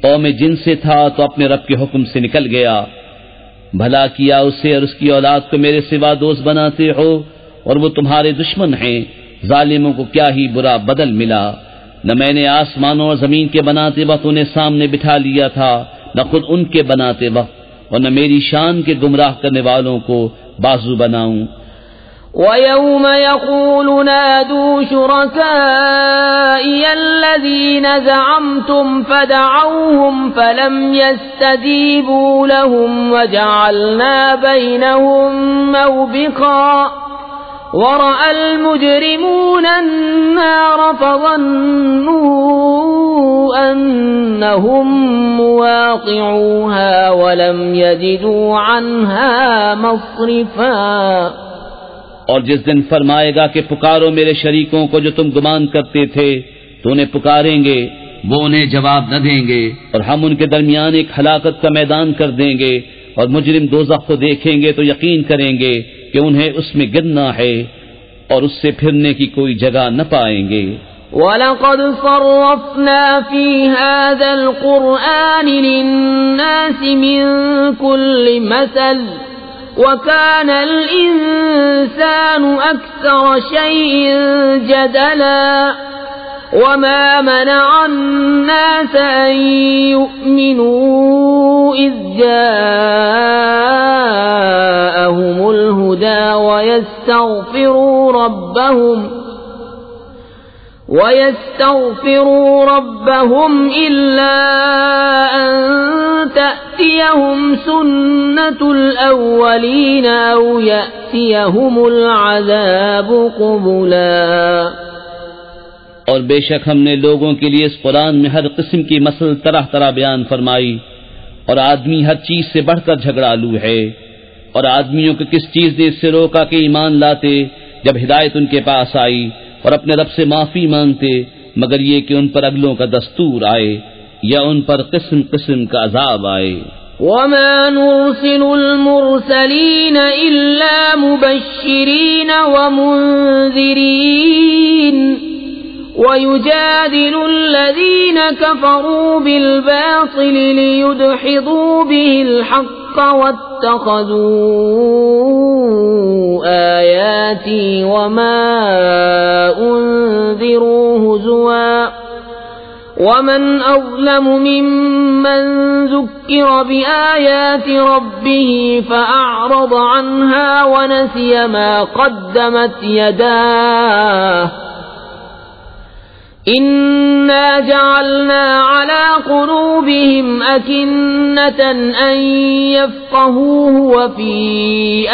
قوم جن سے تھا تو اپنے رب کے حکم سے نکل گیا۔ بھلا کیا اسے اور اس کی اولاد کو میرے سوا دوست بناتے ہو، اور وہ تمہارے دشمن ہیں۔ ظالموں کو کیا ہی برا بدل ملا۔ نہ میں نے آسمانوں اور زمین کے بناتے وقت انہیں سامنے بٹھا لیا تھا، نہ خود ان کے بناتے وقت، اور نہ میری شان کے گمراہ کرنے والوں کو بازو بناؤں۔ وَيَوْمَ يَقُولُ نَادُوا شُرَكَائِيَ الَّذِينَ زَعَمْتُمْ فَدَعَوْهُمْ فَلَمْ يَسْتَجِيبُوا لَهُمْ وَجَعَلْنَا بَيْنَهُمْ مَوْبِقًا وَرَأَى الْمُجْرِمُونَ النَّارَ فَظَنُّوا أَنَّهُمْ مُوَاقِعُوهَا وَلَمْ يَجِدُوا عَنْهَا مَصْرِفًا۔ اور جس دن فرمائے گا کہ پکارو میرے شریکوں کو جو تم گمان کرتے تھے، تو انہیں پکاریں گے، وہ انہیں جواب نہ دیں گے، اور ہم ان کے درمیان ایک ہلاکت کا میدان کر دیں گے، اور مجرم دوزخ کو دیکھیں گے تو یقین کریں گے کہ انہیں اس میں گرنا ہے اور اس سے پھرنے کی کوئی جگہ نہ پائیں گے۔ وَلَقَدْ صَرَّفْنَا فِي هَذَا الْقُرْآنِ لِلنَّاسِ مِنْ كُلِّ مَثَلٍ وَكَانَ الْإِنسَانُ أَكْثَرَ شَيْءٍ جَدَلًا وَمَا مَنَعَ النَّاسَ أَن يُؤْمِنُوا إِذْ جَاءَهُمُ الْهُدَى وَيَسْتَغْفِرُوا رَبَّهُمْ إِلَّا أَن تَأْتِيَهُمْ سُنَّةُ الْأَوَّلِينَ أَوْ يَأْتِيَهُمُ الْعَذَابُ قُبُلًا۔ اور بے شک ہم نے لوگوں کے لیے اس قرآن میں ہر قسم کی مسل طرح طرح بیان فرمائی، اور آدمی ہر چیز سے بڑھ کر جھگڑالو ہے، اور آدمیوں کو کس چیز نے اس سے روکا کہ ایمان لاتے جب ہدایت ان کے پاس آئی اور اپنے رب سے معافی مانگتے، مگر یہ کہ ان پر اگلوں کا دستور آئے یا ان پر قسم قسم کا عذاب آئے۔ وَمَا نُرْسِلُ الْمُرْسَلِينَ إِلَّا مُبَشِّرِينَ وَمُنذِرِينَ وَيُجَادِلُ الَّذِينَ كَفَرُوا بِالْبَاطِلِ لِيُدْحِضُوا بِهِ الْحَقَّ وَاتَّخَذُوا آيَاتِي وَمَا أُنذِرُوا هُزُوًا وَمَنْ أَظْلَمُ مِمَّنْ ذُكِّرَ بِآيَاتِ رَبِّهِ فَأَعْرَضَ عَنْهَا وَنَسِيَ مَا قَدَّمَتْ يَدَاهُ إِنَّا جَعَلْنَا عَلَى قُلُوبِهِمْ أَكِنَّةً أَن يَفْقَهُوهُ وَفِي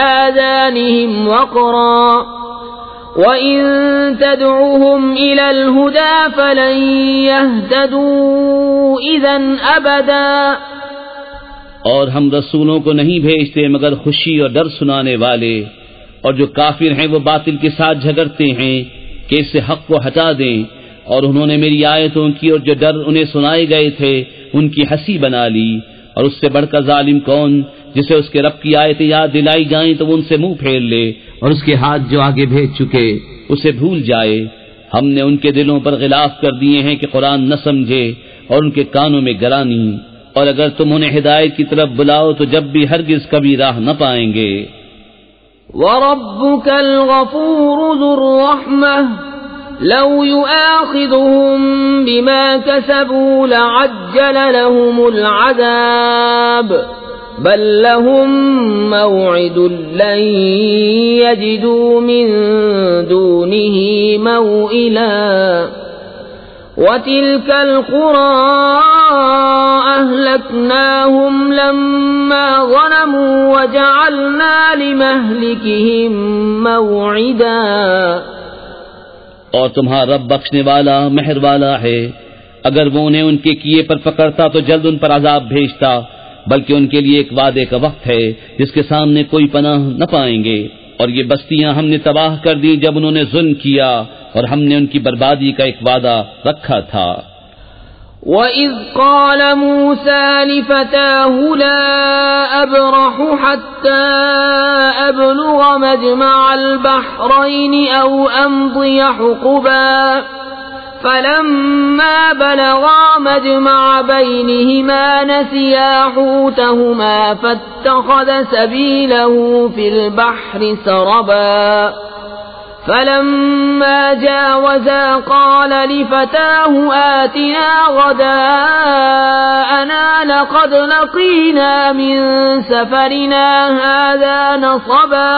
آذَانِهِمْ وَقْرًا وَإِن تَدْعُهُمْ إِلَى الْهُدَى فَلَن يَهْتَدُوا إِذًا أَبَدًا۔ اور ہم رسولوں کو نہیں بھیجتے مگر خوشی اور ڈر سنانے والے، اور جو کافر ہیں وہ باطل کے ساتھ جھگڑتے ہیں کہ اس سے حق کو ہٹا دیں، اور انہوں نے میری آیتوں کی اور جو ڈر انہیں سنائے گئے تھے ان کی ہنسی بنا لی۔ اور اس سے بڑھ کر ظالم کون جسے اس کے رب کی آیتیں یاد دلائی جائیں تو وہ ان سے منہ پھیر لے، اور اس کے ہاتھ جو آگے بھیج چکے اسے بھول جائے۔ ہم نے ان کے دلوں پر غلاف کر دیے ہیں کہ قرآن نہ سمجھے، اور ان کے کانوں میں گرانی، اور اگر تم انہیں ہدایت کی طرف بلاؤ تو جب بھی ہرگز کبھی راہ نہ پائیں گے۔ وَرَبُّكَ الْغَفُورُ ذُو الرَّحْمَةِ لو يؤاخذهم بما كسبوا لعجل لهم العذاب بل لهم موعد لن يجدوا من دونه موئلا وتلك القرى أهلكناهم لما ظلموا وجعلنا لمهلكهم موعدا اور تمہارا رب بخشنے والا مہر والا ہے، اگر وہ انہیں ان کے کیے پر پکڑتا تو جلد ان پر عذاب بھیجتا، بلکہ ان کے لیے ایک وعدے کا وقت ہے جس کے سامنے کوئی پناہ نہ پائیں گے۔ اور یہ بستیاں ہم نے تباہ کر دی جب انہوں نے ظلم کیا، اور ہم نے ان کی بربادی کا ایک وعدہ رکھا تھا۔ وَإِذْ قَالَ مُوسَى لِفَتَاهُ لَا أَبْرَحُ حَتَّى أَبْلُغَ مَجْمَعَ الْبَحْرَيْنِ أَوْ أَمْضِيَ حُقُبًا فَلَمَّا بَلَغَا مَجْمَعَ بَيْنِهِمَا نَسِيَا حُوتَهُمَا فَاتَّخَذَ سَبِيلَهُ فِي الْبَحْرِ سَرَبًا فلما جاوزا قال لفتاه آتنا غداءنا لقد لقينا من سفرنا هذا نصبا۔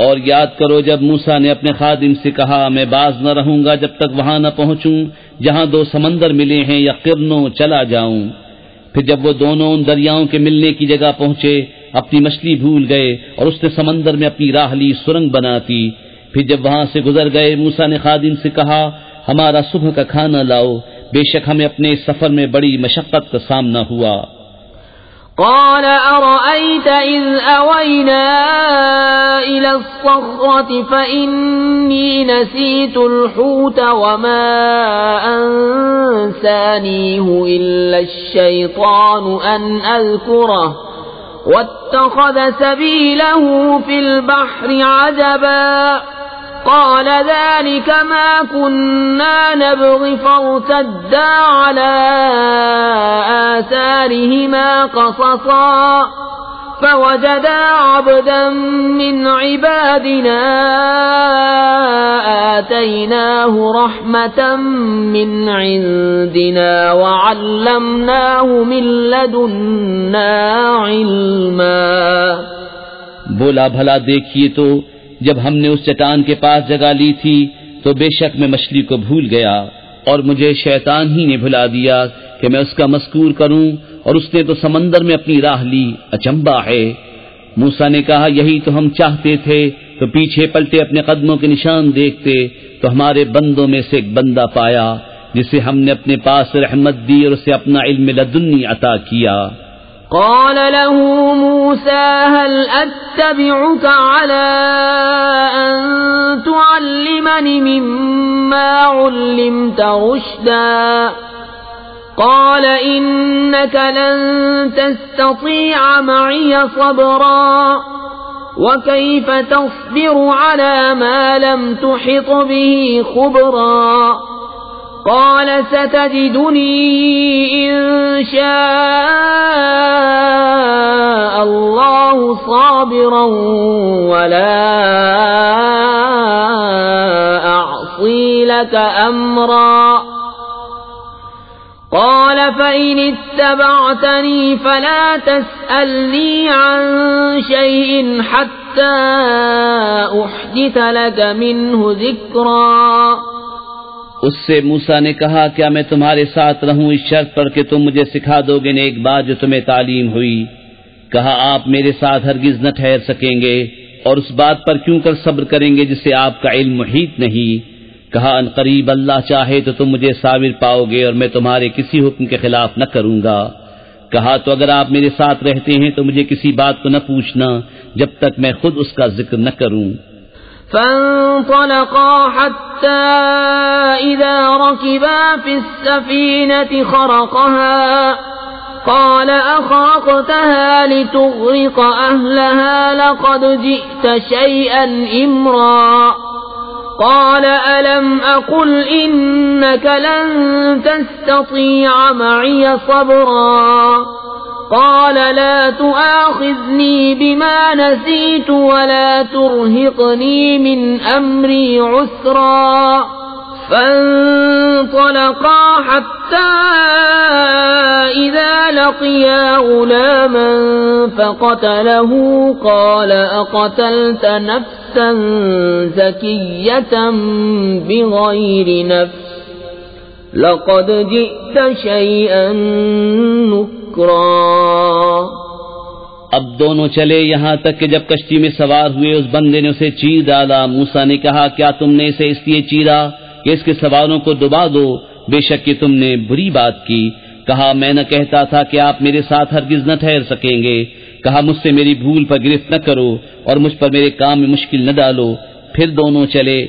اور یاد کرو جب موسیٰ نے اپنے خادم سے کہا میں باز نہ رہوں گا جب تک وہاں نہ پہنچوں جہاں دو سمندر ملے ہیں یا قرنوں چلا جاؤں۔ پھر جب وہ دونوں ان دریاؤں کے ملنے کی جگہ پہنچے اپنی مچھلی بھول گئے اور اس نے سمندر میں اپنی راہ لی سرنگ بناتی۔ پھر جب وہاں سے گزر گئے موسیٰ نے خادم سے کہا ہمارا صبح کا کھانا لاؤ، بے شک ہمیں اپنے سفر میں بڑی مشقت کا سامنا ہوا۔ قال أرأيت إذ أوينا إلى الصخرة فإني نسيت الحوت وما أنسانيه إلا الشيطان أن أذكره واتخذ سبيله في البحر عجبا قال ذلك ما كنا نبغي فارتدا على آثارهما قصصا فوجدا عبدا من عبادنا آتيناه رحمة من عندنا وعلمناه من لدنا علما۔ بولا بھلا دیکھیے تو جب ہم نے اس چٹان کے پاس جگہ لی تھی تو بے شک میں مچھلی کو بھول گیا اور مجھے شیطان ہی نے بھلا دیا کہ میں اس کا مذکور کروں اور اس نے تو سمندر میں اپنی راہ لی، اچنبا ہے۔ موسیٰ نے کہا یہی تو ہم چاہتے تھے، تو پیچھے پلٹے اپنے قدموں کے نشان دیکھتے تو ہمارے بندوں میں سے ایک بندہ پایا جسے ہم نے اپنے پاس رحمت دی اور اسے اپنا علم لدنی عطا کیا۔ قال له موسى هل أتبعك على أن تعلمني مما علمت رشدا قال إنك لن تستطيع معي صبرا وكيف تصبر على ما لم تحط به خبرا قال ستجدني إن شاء الله صابرا ولا أعصي لك أمرا قال فإن اتبعتني فلا تسألني عن شيء حتى أحدث لك منه ذكرا۔ اس سے موسیٰ نے کہا کیا میں تمہارے ساتھ رہوں اس شرط پر کہ تم مجھے سکھا دو گے نیک بات جو تمہیں تعلیم ہوئی؟ کہا آپ میرے ساتھ ہرگز نہ ٹھہر سکیں گے، اور اس بات پر کیوں کر صبر کریں گے جس سے آپ کا علم محیط نہیں؟ کہا ان قریب اللہ چاہے تو تم مجھے صابر پاؤ گے اور میں تمہارے کسی حکم کے خلاف نہ کروں گا۔ کہا تو اگر آپ میرے ساتھ رہتے ہیں تو مجھے کسی بات کو نہ پوچھنا جب تک میں خود اس کا ذکر نہ کروں۔ فانطلقا حتى إذا ركبا في السفينة خرقها قال أخرقتها لتغرق أهلها لقد جئت شيئا إمرا قال ألم أقل إنك لن تستطيع معي صبرا قال لا تؤاخذني بما نسيت ولا ترهقني من أمري عسرا فانطلقا حتى إذا لقيا غلاما فقتله قال أقتلت نفسا زكية بغير نفس لقد جئت شيئا نكرا. اب دونوں چلے یہاں تک کہ جب کشتی میں سوار ہوئے اس بندے نے اسے چیر ڈالا. موسیٰ نے کہا کیا تم نے اسے اس لیے چیرا کہ اس کے سواروں کو دبا دو؟ بے شک کہ تم نے بری بات کی. کہا میں نہ کہتا تھا کہ آپ میرے ساتھ ہرگز نہ ٹھہر سکیں گے. کہا مجھ سے میری بھول پر گرفت نہ کرو اور مجھ پر میرے کام میں مشکل نہ ڈالو. پھر دونوں چلے.